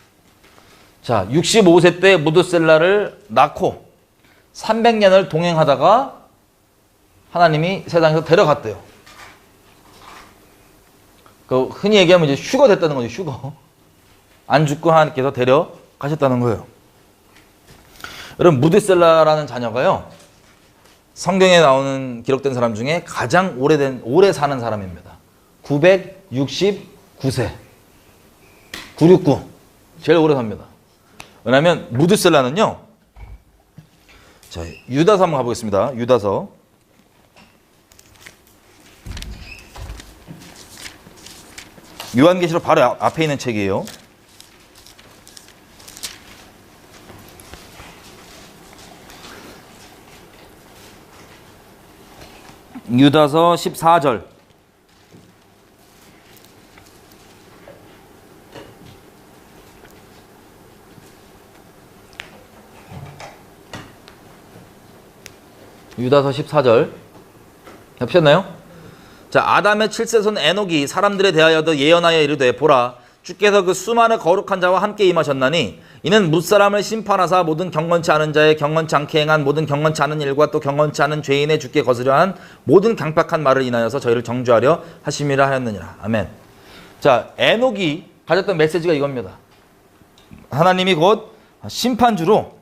자, 65세 때 무드셀라를 낳고 300년을 동행하다가 하나님이 세상에서 데려갔대요. 그 흔히 얘기하면 이제 휴거 됐다는 거죠. 휴거. 안 죽고 하나님께서 데려가셨다는 거예요. 여러분, 무드셀라라는 자녀가요, 성경에 나오는 기록된 사람 중에 가장 오래 사는 사람입니다. 969세. 969. 제일 오래 삽니다. 왜냐하면 무드셀라는요, 자, 유다서 한번 가보겠습니다. 유다서. 요한계시록 바로 앞에 있는 책이에요. 유다서 14절. 유다서 14절. 보셨나요? 자, 아담의 7세손 에녹이 사람들에 대하여도 예언하여 이르되 보라, 주께서 그 수많은 거룩한 자와 함께 임하셨나니 이는 뭇사람을 심판하사 모든 경건치 않은 자의 경건치 않게 행한 모든 경건치 않은 일과 또 경건치 않은 죄인의 주께 거스려 한 모든 강팍한 말을 인하여서 저희를 정죄하려 하심이라 하였느니라. 아멘. 자, 에녹이 가졌던 메시지가 이겁니다. 하나님이 곧 심판주로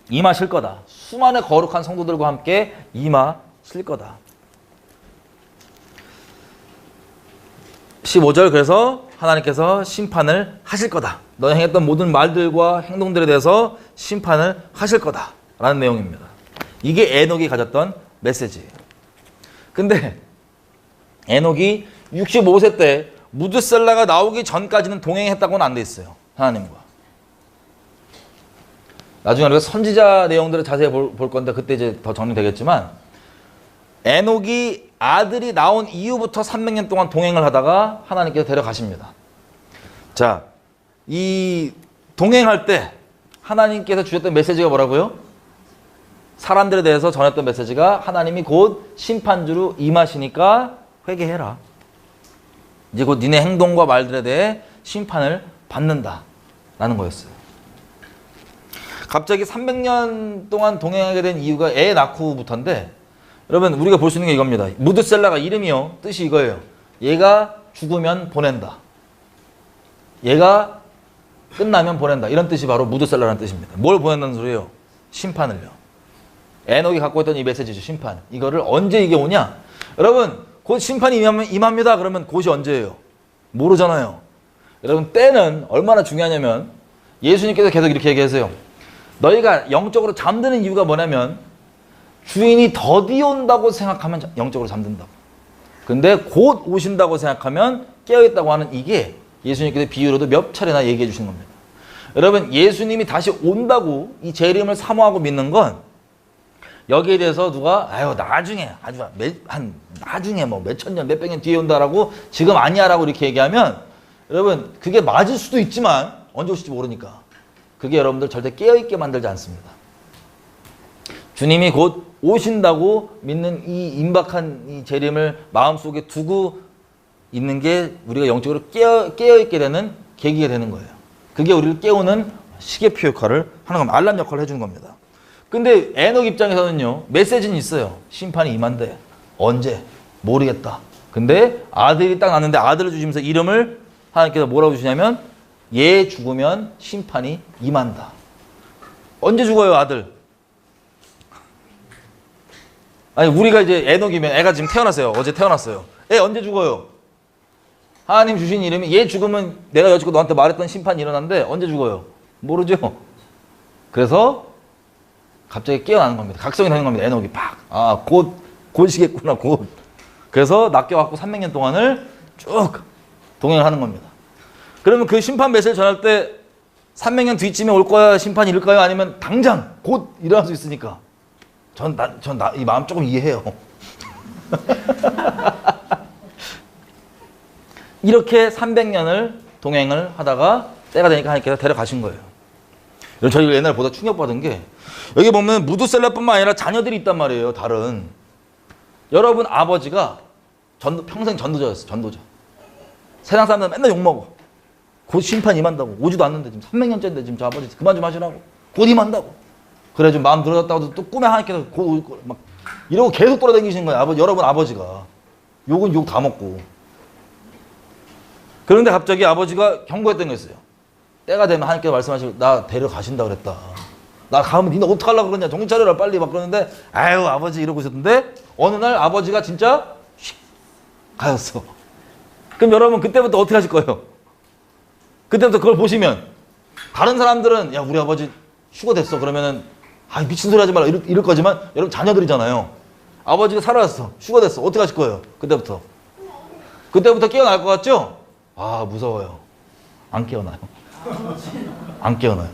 임하실 거다. 수많은 거룩한 성도들과 함께 임하실 거다. 15절, 그래서 하나님께서 심판을 하실 거다. 너희 행했던 모든 말들과 행동들에 대해서 심판을 하실 거다 라는 내용입니다. 이게 에녹이 가졌던 메시지예요. 근데 에녹이 65세 때 무드셀라가 나오기 전까지는 동행했다고는 안 돼 있어요. 하나님과. 나중에 우리가 선지자 내용들을 자세히 볼 건데 그때 이제 더 정리되겠지만, 에녹이 아들이 나온 이후부터 300년 동안 동행을 하다가 하나님께서 데려가십니다. 자, 이 동행할 때 하나님께서 주셨던 메시지가 뭐라고요? 사람들에 대해서 전했던 메시지가 하나님이 곧 심판주로 임하시니까 회개해라. 이제 곧 니네 행동과 말들에 대해 심판을 받는다 라는 거였어요. 갑자기 300년 동안 동행하게 된 이유가 애 낳고 후부터인데, 여러분, 우리가 볼 수 있는 게 이겁니다. 무드셀라가 이름이요, 뜻이 이거예요. 얘가 죽으면 보낸다. 얘가 끝나면 보낸다. 이런 뜻이 바로 무드셀라라는 뜻입니다. 뭘 보낸다는 소리예요? 심판을요. 에녹이 갖고 있던 이 메시지죠. 심판. 이거를 언제 이게 오냐? 여러분, 곧 심판이 임합니다. 그러면 곧이 언제예요? 모르잖아요. 여러분, 때는 얼마나 중요하냐면, 예수님께서 계속 이렇게 얘기하세요. 너희가 영적으로 잠드는 이유가 뭐냐면, 주인이 더디 온다고 생각하면 영적으로 잠든다고. 근데 곧 오신다고 생각하면 깨어있다고 하는, 이게 예수님께서 비유로도 몇 차례나 얘기해 주시는 겁니다. 여러분, 예수님이 다시 온다고 이 재림을 사모하고 믿는 건, 여기에 대해서 누가 나중에 나중에 뭐 몇천 년 몇백 년 뒤에 온다라고 지금 아니야라고 이렇게 얘기하면, 여러분, 그게 맞을 수도 있지만 언제 오실지 모르니까 그게 여러분들 절대 깨어있게 만들지 않습니다. 주님이 곧 오신다고 믿는 이 임박한 이 재림을 마음속에 두고 있는 게 우리가 영적으로 깨어있게 되는 계기가 되는 거예요. 그게 우리를 깨우는 시계표 역할을 하는 겁니다. 알람 역할을 해주는 겁니다. 근데 에녹 입장에서는요, 메시지는 있어요. 심판이 임한대. 언제? 모르겠다. 근데 아들이 딱 났는데 아들을 주시면서 이름을 하나님께서 뭐라고 주시냐면 얘 죽으면 심판이 임한다. 언제 죽어요, 아들? 아니, 우리가 이제 에녹이면 애가 지금 태어났어요. 어제 태어났어요. 애 언제 죽어요? 하나님 주신 이름이 얘 죽으면 내가 여지껏 너한테 말했던 심판이 일어난데 언제 죽어요? 모르죠. 그래서 갑자기 깨어나는 겁니다. 각성이 되는 겁니다. 에녹이 팍. 아, 곧이겠구나, 곧. 그래서 낚여갖고 300년 동안을 쭉 동행을 하는 겁니다. 그러면 그 심판 메시지를 전할 때 300년 뒤쯤에 올 거야, 심판이 일까요? 아니면 당장 곧 일어날 수 있으니까. 전 이 마음 조금 이해해요. 이렇게 300년을 동행을 하다가 때가 되니까 하나님께서 데려가신 거예요. 저희 옛날에 보다 충격받은 게 여기 보면 무드셀라뿐만 아니라 자녀들이 있단 말이에요. 다른. 여러분 아버지가 평생 전도자였어요. 전도자. 세상 사람들은 맨날 욕먹어. 곧 심판 임한다고. 오지도 않는데 지금 300년째인데 지금 저 아버지 그만 좀 하시라고. 곧 임한다고. 그래 좀 마음 들어졌다고 또 꿈에 하나님께서 곧 막 이러고 계속 돌아다니시는 거예요. 여러분 아버지가. 욕은 욕 다 먹고. 그런데 갑자기 아버지가 경고했던 거 있어요. 때가 되면 하나님께서 말씀하시고 나 데려가신다 그랬다. 나 가면 니네 어떡하려고 그러냐. 정신 차려라 빨리 막 그러는데 아유 아버지 이러고 있었는데 어느 날 아버지가 진짜 휙 가였어. 그럼 여러분 그때부터 어떻게 하실 거예요? 그때부터 그걸 보시면 다른 사람들은 야 우리 아버지 휴가 됐어 그러면은 아 미친 소리 하지 마라 이럴 거지만 여러분 자녀들이잖아요. 아버지가 살아났어. 휴가 됐어. 어떻게 하실 거예요? 그때부터 깨어날 것 같죠? 아 무서워요. 안 깨어나요. 안 깨어나요.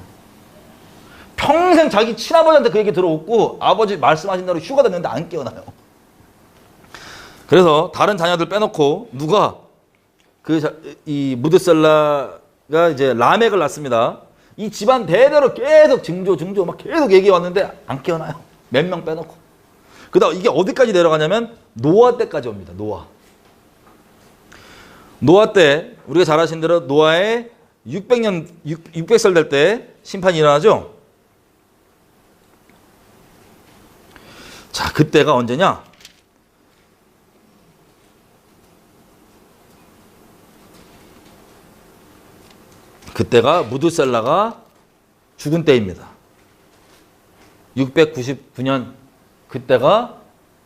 평생 자기 친아버지한테 그 얘기 들어오고 아버지 말씀하신 대로 휴가 됐는데 안 깨어나요. 그래서 다른 자녀들 빼놓고 누가 이 무드셀라가 이제 라멕을 낳습니다. 이 집안 대대로 계속 증조 막 계속 얘기해 왔는데 안 깨어나요. 몇 명 빼놓고. 그다음 이게 어디까지 내려가냐면 노아 때까지 옵니다. 노아 때 우리가 잘 아신 대로 노아의 600살 될 때 심판이 일어나죠. 자, 그때가 언제냐? 그때가 무드셀라가 죽은 때입니다. 699년 그때가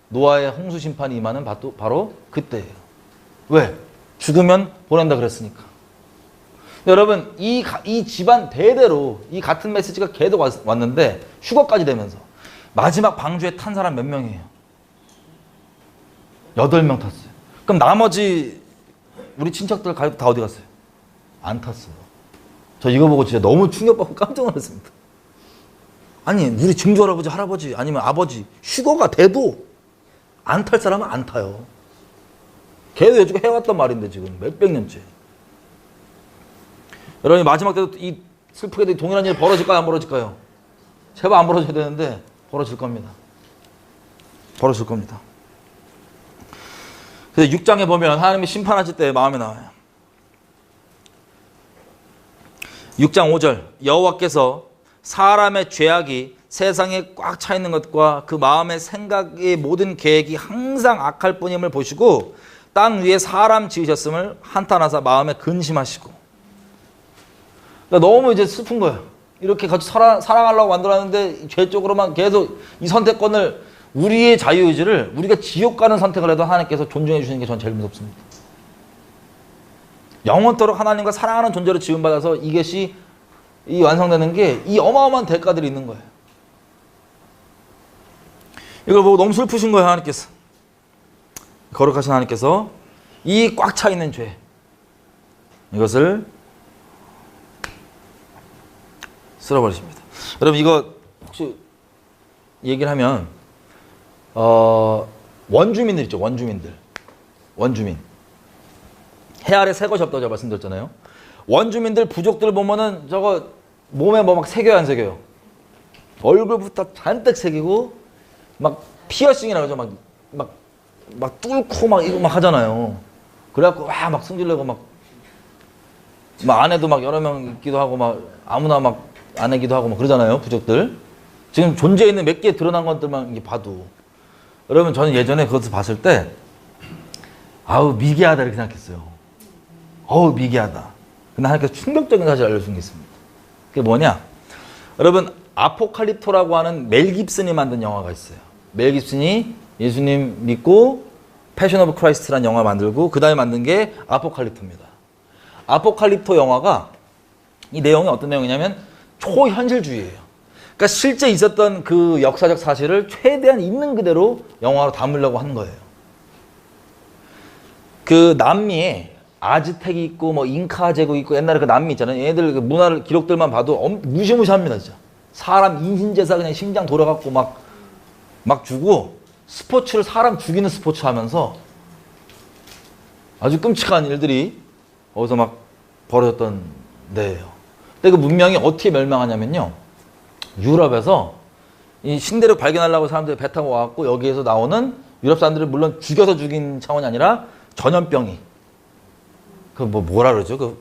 노아의 홍수 심판이 임하는 바로 그때예요. 왜? 죽으면 보낸다 그랬으니까. 여러분 이 집안 대대로 이 같은 메시지가 계속 왔는데 휴거까지 되면서 마지막 방주에 탄 사람 몇 명이에요? 8명 탔어요. 그럼 나머지 우리 친척들 가족 다 어디 갔어요? 안 탔어요. 저 이거 보고 진짜 너무 충격받고 깜짝 놀랐습니다. 아니 우리 증조 할아버지 아니면 아버지 휴거가 돼도 안 탈 사람은 안 타요. 걔도 여지껏 해왔단 말인데 지금 몇백 년째. 여러분이 마지막 때도 이 슬프게도 동일한 일이 벌어질까요? 안 벌어질까요? 제발 안 벌어져야 되는데 벌어질 겁니다. 벌어질 겁니다. 그래서 6장에 보면 하나님이 심판하실 때 마음에 나와요. 6장 5절 여호와께서 사람의 죄악이 세상에 꽉 차 있는 것과 그 마음의 생각의 모든 계획이 항상 악할 뿐임을 보시고 땅 위에 사람 지으셨음을 한탄하사 마음에 근심하시고. 그러니까 너무 이제 슬픈 거예요. 이렇게 같이 사랑하려고 만들었는데 죄 쪽으로만 계속 이 선택권을 우리의 자유의지를 우리가 지옥 가는 선택을 해도 하나님께서 존중해 주시는 게 전 제일 무섭습니다. 영원토록 하나님과 사랑하는 존재로 지음받아서 이것이 이 완성되는 게 이 어마어마한 대가들이 있는 거예요. 이걸 보고 너무 슬프신 거예요. 하나님께서. 거룩하신 하나님께서 이 꽉 차 있는 죄 이것을 쓸어버리십니다. 여러분 이거 혹시 얘기를 하면 원주민들 있죠. 원주민 해 아래 새 것이 없다고 제가 말씀드렸잖아요. 원주민들 부족들 보면은 저거 몸에 뭐 막 새겨요 안 새겨요? 얼굴부터 잔뜩 새기고 막 피어싱이라고 하죠. 막 뚫고 막 이거 막 하잖아요. 그래갖고 막 승질내고 막 아내도 막 여러 명 있기도 하고 막 아무나 막 아내기도 하고 막 그러잖아요. 부족들. 지금 존재에 있는 몇 개 드러난 것들만 이게 봐도. 여러분 저는 예전에 그것을 봤을 때 아우 미개하다 이렇게 생각했어요. 어우 미개하다. 근데 하나님께서 충격적인 사실을 알려준 게 있습니다. 그게 뭐냐? 여러분 아포칼립토라고 하는 멜 깁슨이 만든 영화가 있어요. 멜 깁슨이 예수님 믿고 패션 오브 크라이스트라는 영화 만들고 그 다음에 만든 게 아포칼립토입니다. 아포칼립토 영화가 이 내용이 어떤 내용이냐면 초현실주의예요. 그러니까 실제 있었던 그 역사적 사실을 최대한 있는 그대로 영화로 담으려고 하는 거예요. 그 남미에 아즈텍이 있고 뭐 잉카 제국 있고 옛날에 그 남미 있잖아요. 얘들 그 문화 기록들만 봐도 무시무시합니다, 진짜. 사람 인신제사 그냥 심장 돌아갖고 막 주고 스포츠를 사람 죽이는 스포츠 하면서 아주 끔찍한 일들이 어디서 막 벌어졌던 데예요. 근데 그 문명이 어떻게 멸망하냐면요. 유럽에서 이 신대륙 발견하려고 사람들이 배 타고 와갖고 여기에서 나오는 유럽 사람들을 물론 죽여서 죽인 차원이 아니라 전염병이 그 뭐라 그러죠?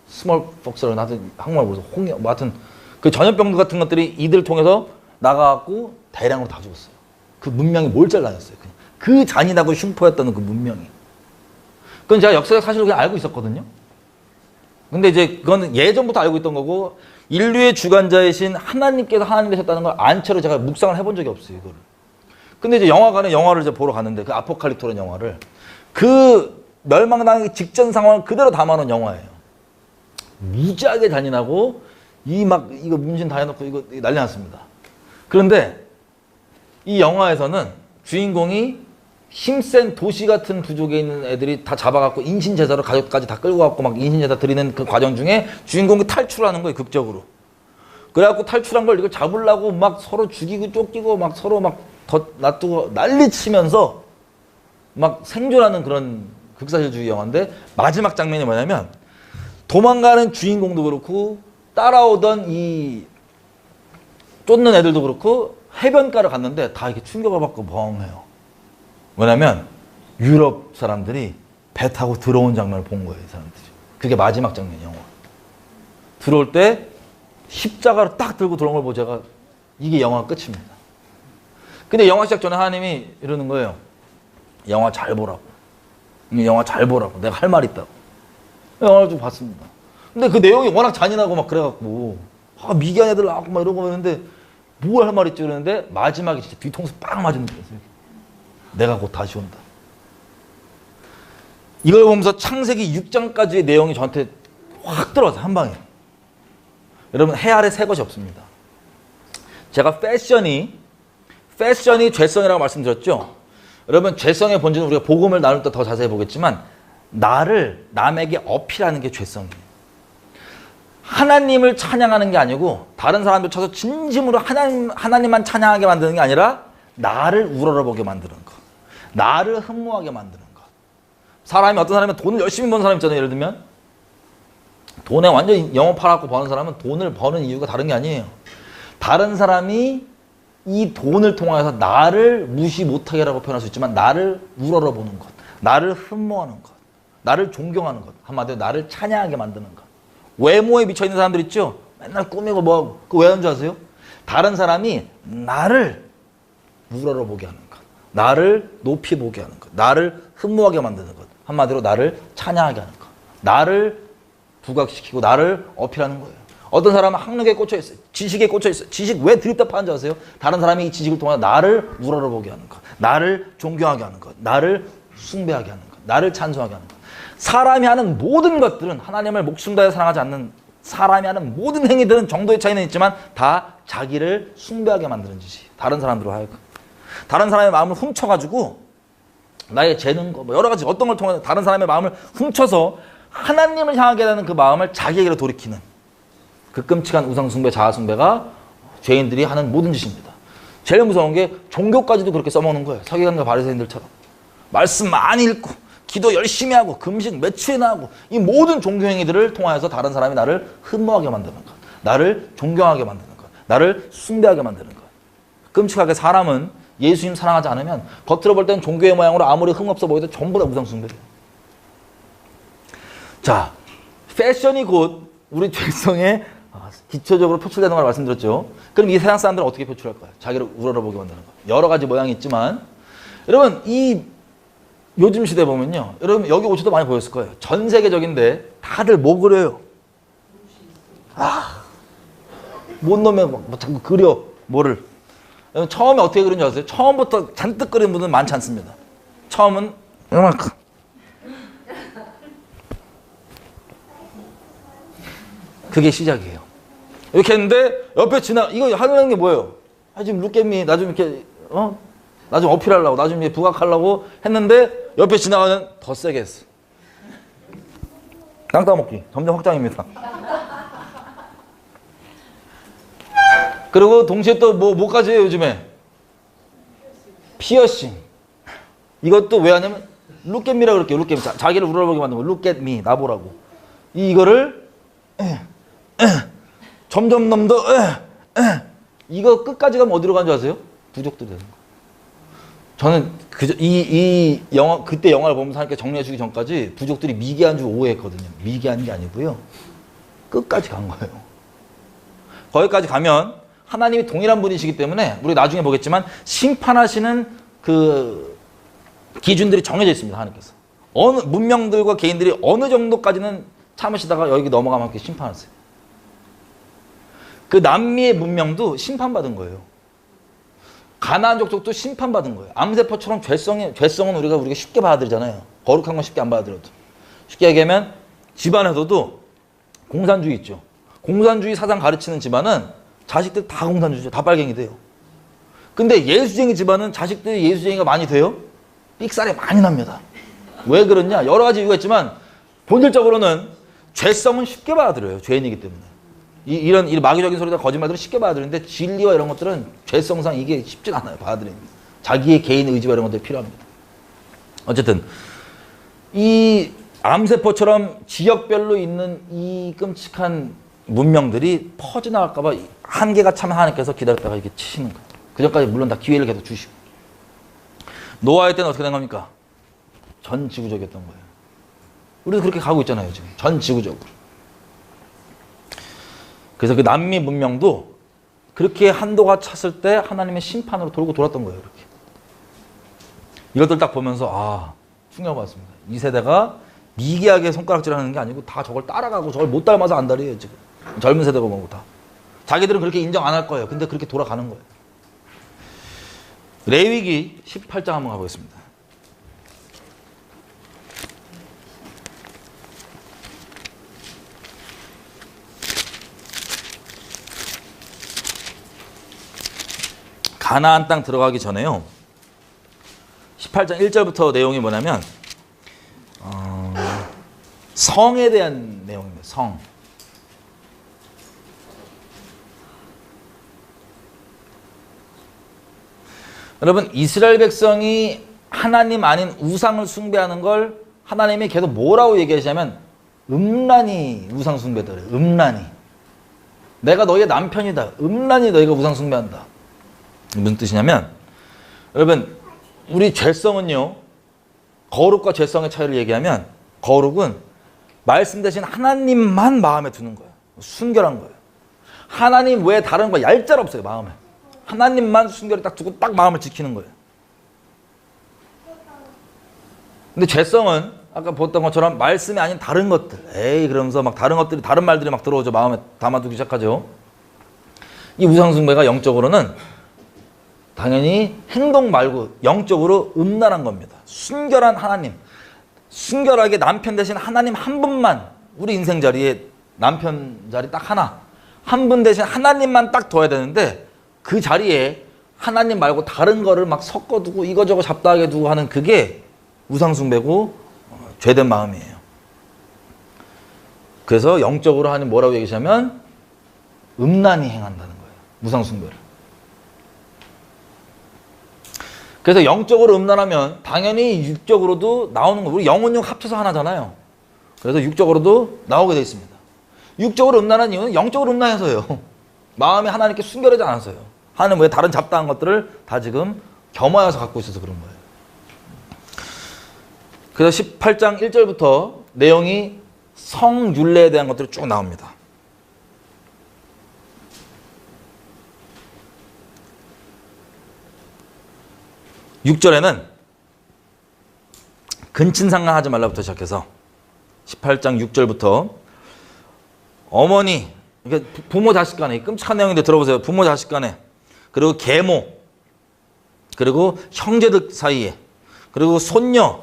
스몰 폭스라고 하여튼 한국말 모르서 뭐 하여튼 그 전염병 같은 것들이 이들 통해서 나가갖고 대량으로 다 죽었어요. 그 문명이 몰잘라졌어요. 그 잔인하고 흉포였던 그 문명이. 그건 제가 역사적 사실을 그냥 알고 있었거든요. 근데 이제 그건 예전부터 알고 있던 거고 인류의 주관자이신 하나님께서 하나님 되셨다는 걸 안 채로 제가 묵상을 해본 적이 없어요. 이거를. 근데 이제 영화관에 영화를 이제 보러 갔는데 그 아포칼립토라는 영화를 그 멸망당하기 직전 상황을 그대로 담아놓은 영화예요. 무지하게 잔인하고 이거 문신 다 해놓고 이거 난리 났습니다. 그런데 이 영화에서는 주인공이 힘센 도시 같은 부족에 있는 애들이 다 잡아갖고 인신제사로 가족까지 다 끌고 갖고 막 인신제사 드리는 그 과정 중에 주인공이 탈출하는 거예요, 극적으로. 그래갖고 탈출한 걸 이걸 잡으려고 막 서로 죽이고 쫓기고 막 서로 막 놔두고 난리 치면서 막 생존하는 그런 극사실주의 영화인데 마지막 장면이 뭐냐면 도망가는 주인공도 그렇고 따라오던 이 쫓는 애들도 그렇고 해변가를 갔는데 다 이렇게 충격을 받고 멍해요. 왜냐면 유럽 사람들이 배 타고 들어온 장면을 본 거예요, 이 사람들이. 그게 마지막 장면 영화. 들어올 때 십자가를 딱 들고 들어온 걸 보고 제가 이게 영화 끝입니다. 근데 영화 시작 전에 하나님이 이러는 거예요. 영화 잘 보라고. 영화 잘 보라고. 내가 할 말 있다고. 영화를 좀 봤습니다. 근데 그 내용이 워낙 잔인하고 막 그래갖고 미개한 애들 나왔고 막 이러고 있는데 뭘 할 말 있지 그러는데 마지막에 진짜 뒤통수 빵 맞은 느낌이었어요. 내가 곧 다시 온다. 이걸 보면서 창세기 6장까지의 내용이 저한테 확 들어왔어요. 한 방에. 여러분 해 아래 새 것이 없습니다. 제가 패션이 죄성이라고 말씀드렸죠. 여러분 죄성의 본질은 우리가 복음을 나눌 때 더 자세히 보겠지만 나를 남에게 어필하는 게 죄성이에요. 하나님을 찬양하는 게 아니고 다른 사람들 쳐서 진심으로 하나님만 찬양하게 만드는 게 아니라 나를 우러러보게 만드는 것. 나를 흠모하게 만드는 것. 사람이 어떤 사람은 돈을 열심히 버는 사람 있잖아요. 예를 들면 돈에 완전히 영업하라고 버는 사람은 돈을 버는 이유가 다른 게 아니에요. 다른 사람이 이 돈을 통해서 나를 무시 못하게 라고 표현할 수 있지만 나를 우러러보는 것. 나를 흠모하는 것. 나를 존경하는 것. 한마디로 나를 찬양하게 만드는 것. 외모에 미쳐있는 사람들 있죠? 맨날 꾸미고 뭐 그거 왜 하는 줄 아세요? 다른 사람이 나를 우러러보게 하는 것. 나를 높이 보게 하는 것. 나를 흠모하게 만드는 것. 한마디로 나를 찬양하게 하는 것. 나를 부각시키고 나를 어필하는 거예요. 어떤 사람은 학력에 꽂혀있어요. 지식에 꽂혀있어요. 지식 왜 드립다 파는지 아세요? 다른 사람이 이 지식을 통해 나를 우러러보게 하는 것. 나를 존경하게 하는 것. 나를 숭배하게 하는 것. 나를 찬송하게 하는 것. 사람이 하는 모든 것들은 하나님을 목숨 다해 사랑하지 않는 사람이 하는 모든 행위들은 정도의 차이는 있지만 다 자기를 숭배하게 만드는 짓이 다른 사람들로 하여금. 다른 사람의 마음을 훔쳐가지고 나의 재능과 뭐 여러 가지 어떤 걸 통해 다른 사람의 마음을 훔쳐서 하나님을 향하게 되는 그 마음을 자기에게로 돌이키는 그 끔찍한 우상숭배, 자아숭배가 죄인들이 하는 모든 짓입니다. 제일 무서운 게 종교까지도 그렇게 써먹는 거예요. 서기관과 바리새인들처럼. 말씀 많이 읽고 기도 열심히 하고 금식 몇 주이나 하고 이 모든 종교 행위들을 통하여서 다른 사람이 나를 흠모하게 만드는 것. 나를 존경하게 만드는 것. 나를 숭배하게 만드는 것. 끔찍하게 사람은 예수님 사랑하지 않으면 겉으로 볼 때는 종교의 모양으로 아무리 흠없어 보여도 전부 다 우상숭배예요. 자, 패션이 곧 우리 죄성에 기초적으로 표출되는 걸 말씀드렸죠. 그럼 이 세상 사람들은 어떻게 표출할까요? 자기를 우러러보게 만드는 거. 여러 가지 모양이 있지만 여러분 이 요즘 시대 보면요. 여러분 여기 오셔도 많이 보였을 거예요. 전 세계적인데 다들 뭐 그려요? 못 넣으면 막 자꾸 그려. 뭐를. 처음에 어떻게 그린지 아세요? 처음부터 잔뜩 그리는 분은 많지 않습니다. 처음은 이만큼. 그게 시작이에요. 이렇게 했는데 옆에 이거 하는 게 뭐예요? 지금 룩겟미 나 좀 이렇게 나 좀 어필하려고 나 좀 부각하려고 했는데 옆에 지나가는 더 세게 했어. 땅 따먹기 점점 확장입니다. 그리고 동시에 또 뭐까지 해요 요즘에? 피어싱. 이것도 왜 하냐면 룩겟미라고 그럴게요. 룩겟미. 자기를 우러러보게 만든 거. 룩겟미 나보라고. 이거를 점점 더 이거 끝까지 가면 어디로 가는 줄 아세요? 부족들이 되는 거. 저는 이 영화 그때 영화를 보면서 하니까 정리해주기 전까지 부족들이 미개한 줄 오해했거든요. 미개한 게 아니고요. 끝까지 간 거예요. 거기까지 가면 하나님이 동일한 분이시기 때문에 우리 나중에 보겠지만 심판하시는 그 기준들이 정해져 있습니다. 하나님께서 어느 문명들과 개인들이 어느 정도까지는 참으시다가 여기 넘어가면 이렇게 심판하세요. 그 남미의 문명도 심판받은 거예요. 가나안 족속도 심판받은 거예요. 암세포처럼 죄성은 우리가 쉽게 받아들이잖아요. 거룩한 건 쉽게 안 받아들여도. 쉽게 얘기하면 집안에서도 공산주의 있죠. 공산주의 사상 가르치는 집안은 자식들 다 공산주의죠. 다 빨갱이 돼요. 근데 예수쟁이 집안은 자식들이 예수쟁이가 많이 돼요. 삑살이 많이 납니다. 왜 그러냐? 여러 가지 이유가 있지만 본질적으로는 죄성은 쉽게 받아들여요. 죄인이기 때문에. 이런 마귀적인 소리다 거짓말들은 쉽게 받아들이는데 진리와 이런 것들은 죄성상 이게 쉽지 않아요. 받아들이는. 자기의 개인 의지와 이런 것들이 필요합니다. 어쨌든 이 암세포처럼 지역별로 있는 이 끔찍한 문명들이 퍼져나갈까 봐 한계가 차면 하나님께서 기다렸다가 이렇게 치시는 거예요. 그 전까지 물론 다 기회를 계속 주시고. 노아의 때는 어떻게 된 겁니까? 전 지구적이었던 거예요. 우리도 그렇게 가고 있잖아요. 지금 전 지구적으로. 그래서 그 남미 문명도 그렇게 한도가 찼을 때 하나님의 심판으로 돌고 돌았던 거예요. 이렇게. 이것들 딱 보면서 충격받았습니다. 이 세대가 미개하게 손가락질하는 게 아니고 다 저걸 따라가고 저걸 못 닮아서 안달이에요. 지금 젊은 세대가 보고 다. 자기들은 그렇게 인정 안 할 거예요. 근데 그렇게 돌아가는 거예요. 레위기 18장 한번 가보겠습니다. 가나안 땅 들어가기 전에요. 18장 1절부터 내용이 뭐냐면 성에 대한 내용입니다. 성. 여러분 이스라엘 백성이 하나님 아닌 우상을 숭배하는 걸 하나님이 계속 뭐라고 얘기하시냐면 음란히 우상 숭배더래요. 음란히. 내가 너희의 남편이다. 음란히 너희가 우상 숭배한다. 무슨 뜻이냐면 여러분 우리 죄성은요. 거룩과 죄성의 차이를 얘기하면 거룩은 말씀 대신 하나님만 마음에 두는 거예요. 순결한 거예요. 하나님 외에 다른 거 얄짤 없어요. 마음에. 하나님만 순결히 딱 두고 딱 마음을 지키는 거예요. 근데 죄성은 아까 보던 것처럼 말씀이 아닌 다른 것들 그러면서 막 다른 것들이 다른 말들이 막 들어오죠. 마음에 담아두기 시작하죠. 이 우상숭배가 영적으로는 당연히 행동 말고 영적으로 음란한 겁니다. 순결한 하나님, 순결하게 남편 대신 하나님 한 분만 우리 인생 자리에 남편 자리 딱 하나 한 분 대신 하나님만 딱 둬야 되는데 그 자리에 하나님 말고 다른 거를 막 섞어두고 이거저거 잡다하게 두고 하는 그게 우상숭배고 죄된 마음이에요. 그래서 영적으로 하나님 뭐라고 얘기하냐면 음란히 행한다는 거예요. 우상숭배를. 그래서 영적으로 음란하면 당연히 육적으로도 나오는 거예요. 우리 영혼육 합쳐서 하나잖아요. 그래서 육적으로도 나오게 되어 있습니다. 육적으로 음란한 이유는 영적으로 음란해서요. 마음이 하나님께 순결하지 않아서요. 하나님 외에 다른 잡다한 것들을 다 지금 겸하여서 갖고 있어서 그런 거예요. 그래서 18장 1절부터 내용이 성윤례에 대한 것들이 쭉 나옵니다. (6절에는) 근친상간 하지 말라부터 시작해서 18장 6절부터 어머니, 그러니까 부모 자식 간에 끔찍한 내용인데 들어보세요. 부모 자식 간에, 그리고 계모, 그리고 형제들 사이에, 그리고 손녀,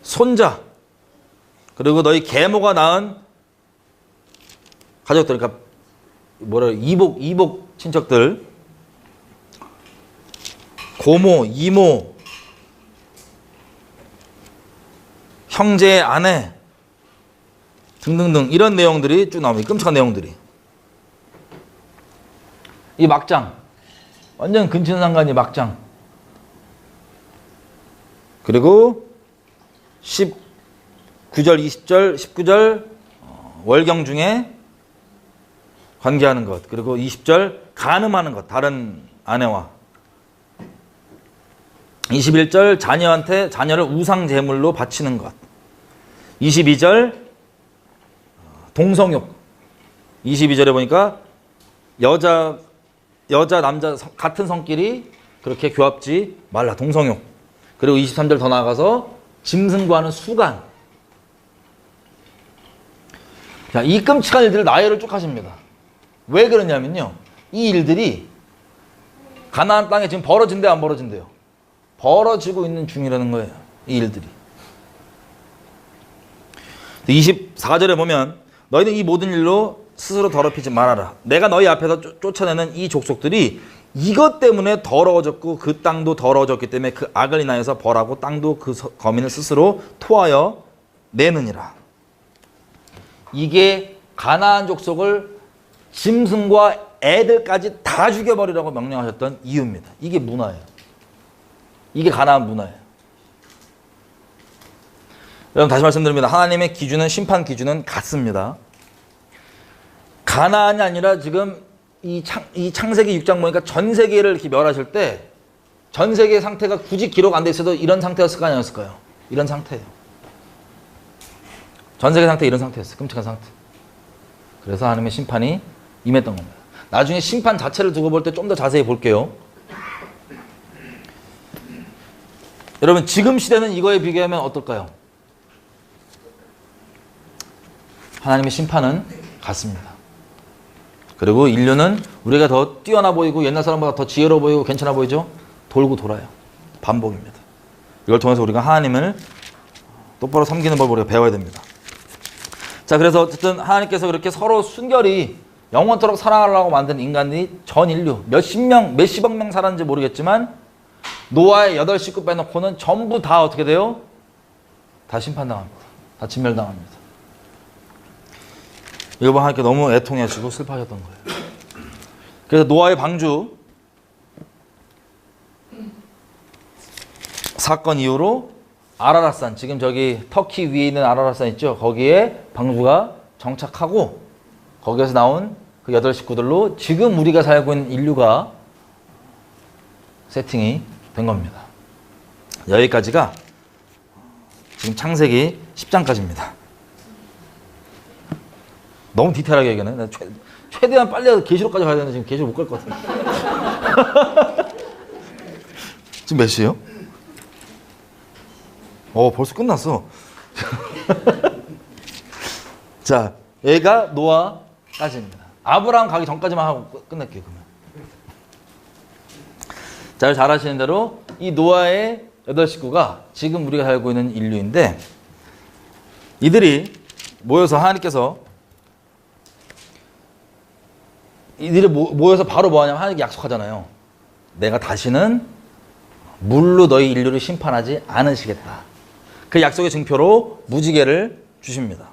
손자, 그리고 너희 계모가 낳은 가족들, 그러니까 이복 친척들, 고모, 이모, 형제, 아내 등등등 이런 내용들이 쭉 나옵니다. 끔찍한 내용들이. 이 막장, 완전 근친상간이 막장. 그리고 19절, 20절, 19절 월경 중에 관계하는 것, 그리고 20절 간음하는 것, 다른 아내와, 21절 자녀한테 자녀를 우상 제물로 바치는 것, 22절 동성욕, 22절에 보니까 여자 남자 같은 성끼리 그렇게 교합지 말라, 동성욕. 그리고 23절 더 나아가서 짐승과 하는 수간. 자, 이 끔찍한 일들을 나열을 쭉 하십니다. 왜 그러냐면요, 이 일들이 가나안 땅에 지금 벌어진대요, 안 벌어진대요? 벌어지고 있는 중이라는 거예요, 이 일들이. 24절에 보면 너희는 이 모든 일로 스스로 더럽히지 말아라. 내가 너희 앞에서 쫓아내는 이 족속들이 이것 때문에 더러워졌고 그 땅도 더러워졌기 때문에 그 악을 인하여서 벌하고 땅도 그 거민을 스스로 토하여 내느니라. 이게 가나안 족속을 짐승과 애들까지 다 죽여버리라고 명령하셨던 이유입니다. 이게 문화예요. 이게 가나안 문화예요. 여러분, 다시 말씀드립니다. 하나님의 기준은, 심판 기준은 같습니다. 가나안이 아니라 지금 이 창세기 6장 보니까 전 세계를 이렇게 멸하실 때 전 세계의 상태가 굳이 기록 안 돼 있어도 이런 상태였을까요, 아니었을까요? 이런 상태예요. 전 세계 상태 이런 상태였어요. 끔찍한 상태. 그래서 하나님의 심판이 임했던 겁니다. 나중에 심판 자체를 두고 볼 때 좀 더 자세히 볼게요. 여러분, 지금 시대는 이거에 비교하면 어떨까요? 하나님의 심판은 같습니다. 그리고 인류는 우리가 더 뛰어나 보이고 옛날 사람보다 더 지혜로워 보이고 괜찮아 보이죠? 돌고 돌아요. 반복입니다. 이걸 통해서 우리가 하나님을 똑바로 섬기는 법을 우리가 배워야 됩니다. 자, 그래서 어쨌든 하나님께서 그렇게 서로 순결히 영원토록 사랑하려고 만든 인간이 전 인류 몇십억 명 살았는지 모르겠지만 노아의 8식구 빼놓고는 전부 다 어떻게 돼요? 다 심판당합니다. 다 진멸당합니다. 이거 봐, 하나님께 너무 애통해하시고 슬퍼하셨던 거예요. 그래서 노아의 방주 사건 이후로 아라랏산, 지금 저기 터키 위에 있는 아라랏산 있죠? 거기에 방주가 정착하고 거기에서 나온 그 8식구들로 지금 우리가 살고 있는 인류가 세팅이 된 겁니다. 여기까지가 지금 창세기 10장까지입니다. 너무 디테일하게 얘기하네. 최대한 빨리 계시록까지 가야 되는데 지금 계시록 못 갈 것 같아. 지금 몇 시에요? 벌써 끝났어. 자, 얘가 노아까지입니다. 아브라함 가기 전까지만 하고 끝낼게요, 그러면. 자, 잘 아시는 대로 이 노아의 8식구가 지금 우리가 살고 있는 인류인데, 이들이 모여서 하나님께서 이들이 모여서 바로 뭐 하냐면 하나님께 약속하잖아요. 내가 다시는 물로 너희 인류를 심판하지 않으시겠다. 그 약속의 증표로 무지개를 주십니다.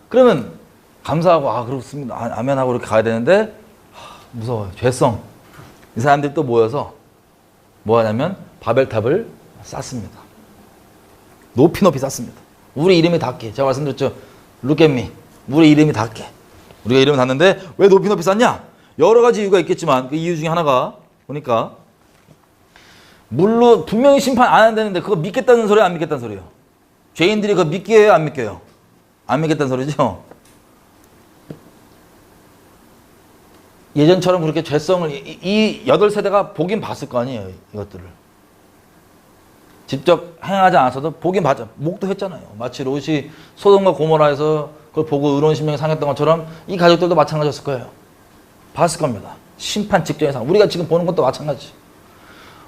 그러면 감사하고 그렇습니다. 아멘 하고 이렇게 가야 되는데 무서워요. 죄성. 이 사람들이 또 모여서 뭐 하냐면 바벨탑을 쌓습니다. 높이 쌓습니다. 우리 이름이 닿게. 제가 말씀드렸죠. Look at me. 우리 이름이 닿게. 우리가 이름을 닿는데 왜 높이 쌓냐? 여러 가지 이유가 있겠지만 그 이유 중에 하나가 보니까 물로 분명히 심판 안 한다는데 그거 믿겠다는 소리야, 안 믿겠다는 소리예요? 죄인들이 그거 믿게요, 안 믿게요? 안 믿겠다는 소리죠? 예전처럼 그렇게 죄성을 이 8세대가 보긴 봤을 거 아니에요, 이것들을. 직접 행하지 않았어도 보긴 봤죠. 목도했잖아요. 마치 롯이 소돔과 고모라에서 그걸 보고 의로운 심령이 상했던 것처럼 이 가족들도 마찬가지였을 거예요. 봤을 겁니다. 심판 직전의 상. 우리가 지금 보는 것도 마찬가지.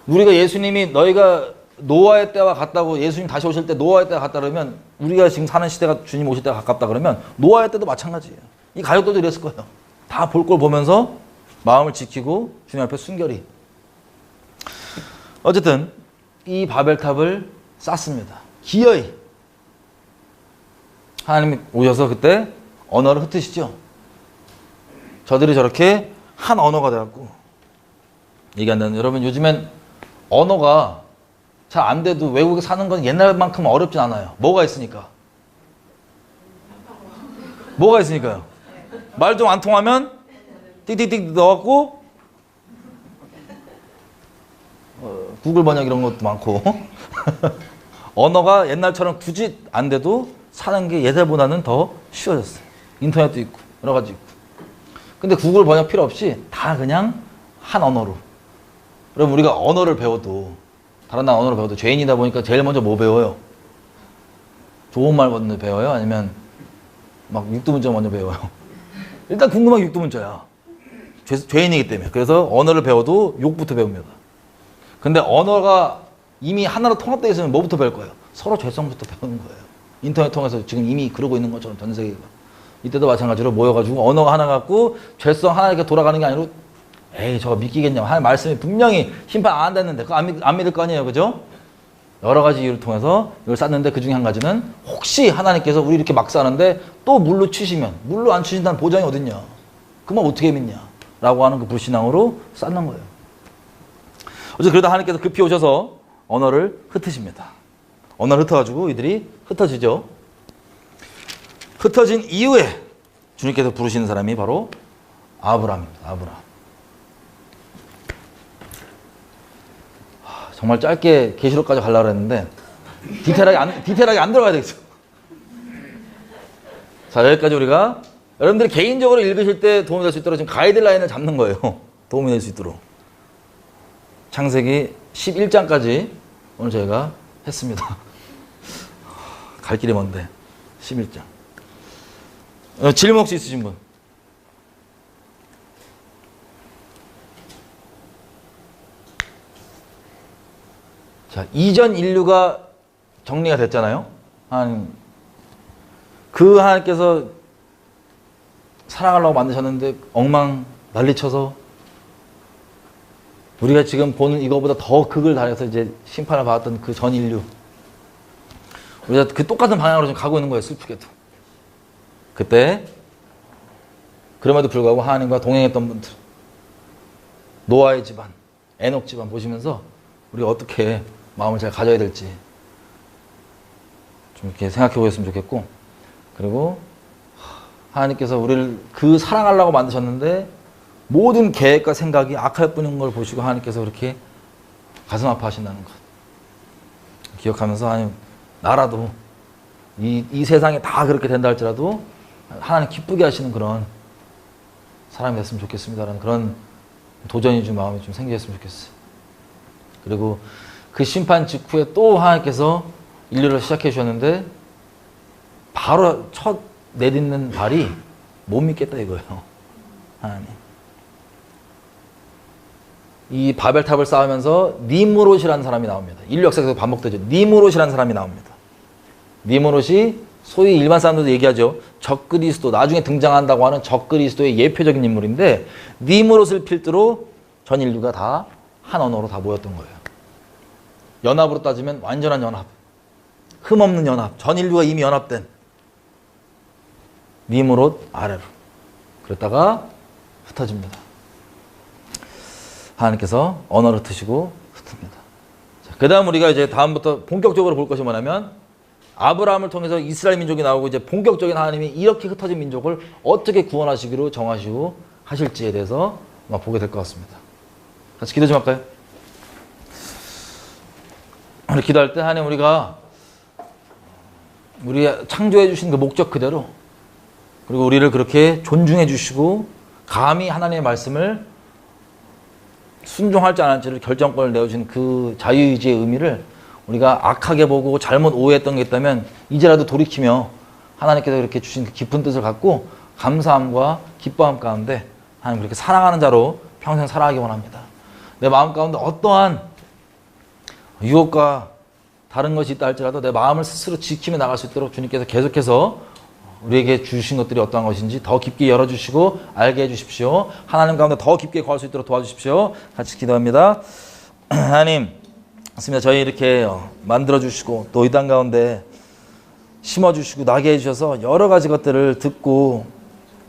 우리가 예수님이 너희가 노아의 때와 같다고, 예수님 다시 오실 때 노아의 때와 같다 그러면, 우리가 지금 사는 시대가 주님 오실 때와 가깝다 그러면 노아의 때도 마찬가지예요. 이 가족들도 이랬을 거예요. 다 볼 걸 보면서 마음을 지키고 주님 앞에 순결히. 어쨌든 이 바벨탑을 쌓습니다. 기어이. 하나님이 오셔서 그때 언어를 흩으시죠. 저들이 저렇게 한 언어가 돼갖고 얘기한다는, 여러분 요즘엔 언어가 잘 안 돼도 외국에 사는 건 옛날만큼 어렵진 않아요. 뭐가 있으니까. 뭐가 있으니까요. 말 좀 안 통하면 띡띡띡 넣어갖고 구글 번역 이런 것도 많고 언어가 옛날처럼 굳이 안 돼도 사는 게 예전보다는 더 쉬워졌어요. 인터넷도 있고 여러 가지 있고. 근데 구글 번역 필요 없이 다 그냥 한 언어로. 그럼 우리가 언어를 배워도, 다른 나라 언어를 배워도 죄인이다 보니까 제일 먼저 뭐 배워요? 좋은 말 먼저 배워요? 아니면 막 육두문자 먼저 배워요? 일단 궁금한 게 육두문자야. 죄인이기 때문에. 그래서 언어를 배워도 욕부터 배웁니다. 근데 언어가 이미 하나로 통합되어 있으면 뭐부터 배울 거예요? 서로 죄성부터 배우는 거예요. 인터넷 통해서 지금 이미 그러고 있는 것처럼 전 세계가. 이때도 마찬가지로 모여가지고 언어가 하나 갖고 죄성 하나 이렇게 돌아가는 게 아니고, 에이 저거 믿기겠냐. 하나님 말씀이 분명히 심판 안 됐는데 그거 안 믿을 거 아니에요. 그죠? 여러 가지 이유를 통해서 이걸 쌓는데, 그 중에 한 가지는 혹시 하나님께서 우리 이렇게 막 쌓는데 또 물로 치시면, 물로 안 치신다는 보장이 어딨냐. 그만 어떻게 믿냐. 라고 하는 그 불신앙으로 쌓는 거예요. 어쨌든 그러다 하나님께서 급히 오셔서 언어를 흩으십니다. 언어를 흩어가지고 이들이 흩어지죠. 흩어진 이후에 주님께서 부르시는 사람이 바로 아브라함입니다. 아브라함. 정말 짧게 계시록까지 가려고 했는데 디테일하게 안 들어가야 되겠어. 자, 여기까지 우리가 여러분들이 개인적으로 읽으실 때 도움이 될 수 있도록 지금 가이드라인을 잡는 거예요. 도움이 될 수 있도록. 창세기 11장까지 오늘 저희가 했습니다. 갈 길이 먼데 11장. 질문 혹시 있으신 분? 자, 이전 인류가 정리가 됐잖아요. 하나님께서 사랑하려고 만드셨는데 엉망 난리쳐서 우리가 지금 보는 이거보다 더 극을 달해서 이제 심판을 받았던 그 전 인류, 우리가 그 똑같은 방향으로 지금 가고 있는 거예요. 슬프게도. 그때 그럼에도 불구하고 하나님과 동행했던 분들, 노아의 집안, 에녹 집안 보시면서 우리가 어떻게 마음을 잘 가져야 될지 좀 이렇게 생각해 보셨으면 좋겠고, 그리고 하나님께서 우리를 그 사랑하려고 만드셨는데 모든 계획과 생각이 악할 뿐인 걸 보시고 하나님께서 그렇게 가슴 아파하신다는 것 기억하면서, 하나님 나라도 이 세상에 다 그렇게 된다 할지라도 하나님 기쁘게 하시는 그런 사람이 됐으면 좋겠습니다라는 그런 도전이 좀 마음이 좀 생기셨으면 좋겠어요. 그리고 그 심판 직후에 또 하나님께서 인류를 시작해 주셨는데 바로 첫 내딛는 발이 못 믿겠다 이거예요. 하나님. 이 바벨탑을 쌓으면서 니므롯이라는 사람이 나옵니다. 인류 역사에서 반복되죠. 니므롯이라는 사람이 나옵니다. 니므롯이 소위 일반 사람들도 얘기하죠. 적그리스도, 나중에 등장한다고 하는 적그리스도의 예표적인 인물인데, 니므롯을 필두로 전 인류가 다 한 언어로 다 모였던 거예요. 연합으로 따지면 완전한 연합, 흠없는 연합, 전 인류가 이미 연합된 니므롯 아래로. 그랬다가 흩어집니다. 하나님께서 언어를 흩으시고 흩습니다. 그 다음 우리가 이제 다음부터 본격적으로 볼 것이 뭐냐면, 아브라함을 통해서 이스라엘 민족이 나오고 이제 본격적인 하나님이 이렇게 흩어진 민족을 어떻게 구원하시기로 정하시고 하실지에 대해서 보게 될 것 같습니다. 같이 기도 좀 할까요? 우리 기도할 때 하나님 우리가 창조해 주신 그 목적 그대로 그리고 우리를 그렇게 존중해 주시고 감히 하나님의 말씀을 순종할지 안 할지를 결정권을 내어주신 그 자유의지의 의미를 우리가 악하게 보고 잘못 오해했던 게 있다면 이제라도 돌이키며 하나님께서 이렇게 주신 그 깊은 뜻을 갖고 감사함과 기뻐함 가운데 하나님 그렇게 사랑하는 자로 평생 살아가기 원합니다. 내 마음 가운데 어떠한 유혹과 다른 것이 있다 할지라도 내 마음을 스스로 지키며 나갈 수 있도록 주님께서 계속해서 우리에게 주신 것들이 어떠한 것인지 더 깊게 열어주시고 알게 해주십시오. 하나님 가운데 더 깊게 거할 수 있도록 도와주십시오. 같이 기도합니다. 하나님, 맞습니다. 저희 이렇게 만들어주시고 또 이 땅 가운데 심어주시고 나게 해주셔서 여러 가지 것들을 듣고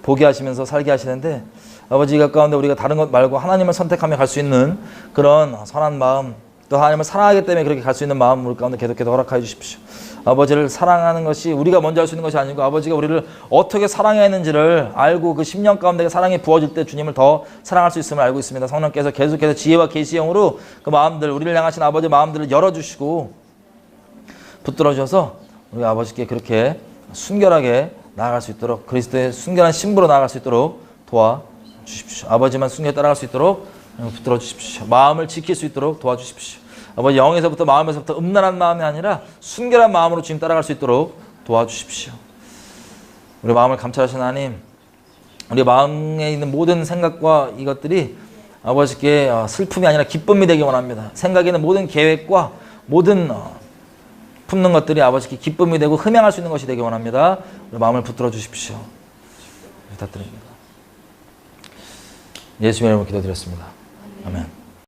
보게 하시면서 살게 하시는데 아버지 이 가운데 우리가 다른 것 말고 하나님을 선택하며 갈 수 있는 그런 선한 마음 또 하나님을 사랑하기 때문에 그렇게 갈 수 있는 마음 우리 가운데 계속해서 허락하여 주십시오. 아버지를 사랑하는 것이 우리가 먼저 할 수 있는 것이 아니고 아버지가 우리를 어떻게 사랑해야 했는지를 알고 그 10년 가운데 사랑이 부어질 때 주님을 더 사랑할 수 있음을 알고 있습니다. 성령께서 계속해서 지혜와 계시형으로 그 마음들 우리를 향하신 아버지의 마음들을 열어주시고 붙들어 주셔서 우리 아버지께 그렇게 순결하게 나아갈 수 있도록 그리스도의 순결한 신부로 나아갈 수 있도록 도와주십시오. 아버지만 순결히 따라갈 수 있도록 붙들어 주십시오. 마음을 지킬 수 있도록 도와주십시오. 아버지 영에서부터 마음에서부터 음란한 마음이 아니라 순결한 마음으로 주님 따라갈 수 있도록 도와주십시오. 우리 마음을 감찰하신 하나님, 우리 마음에 있는 모든 생각과 이것들이 아버지께 슬픔이 아니라 기쁨이 되기 원합니다. 생각에 있는 모든 계획과 모든 품는 것들이 아버지께 기쁨이 되고 흠양할 수 있는 것이 되기 원합니다. 우리 마음을 붙들어 주십시오. 부탁드립니다. 예수님의 이름으로 기도드렸습니다. 아멘.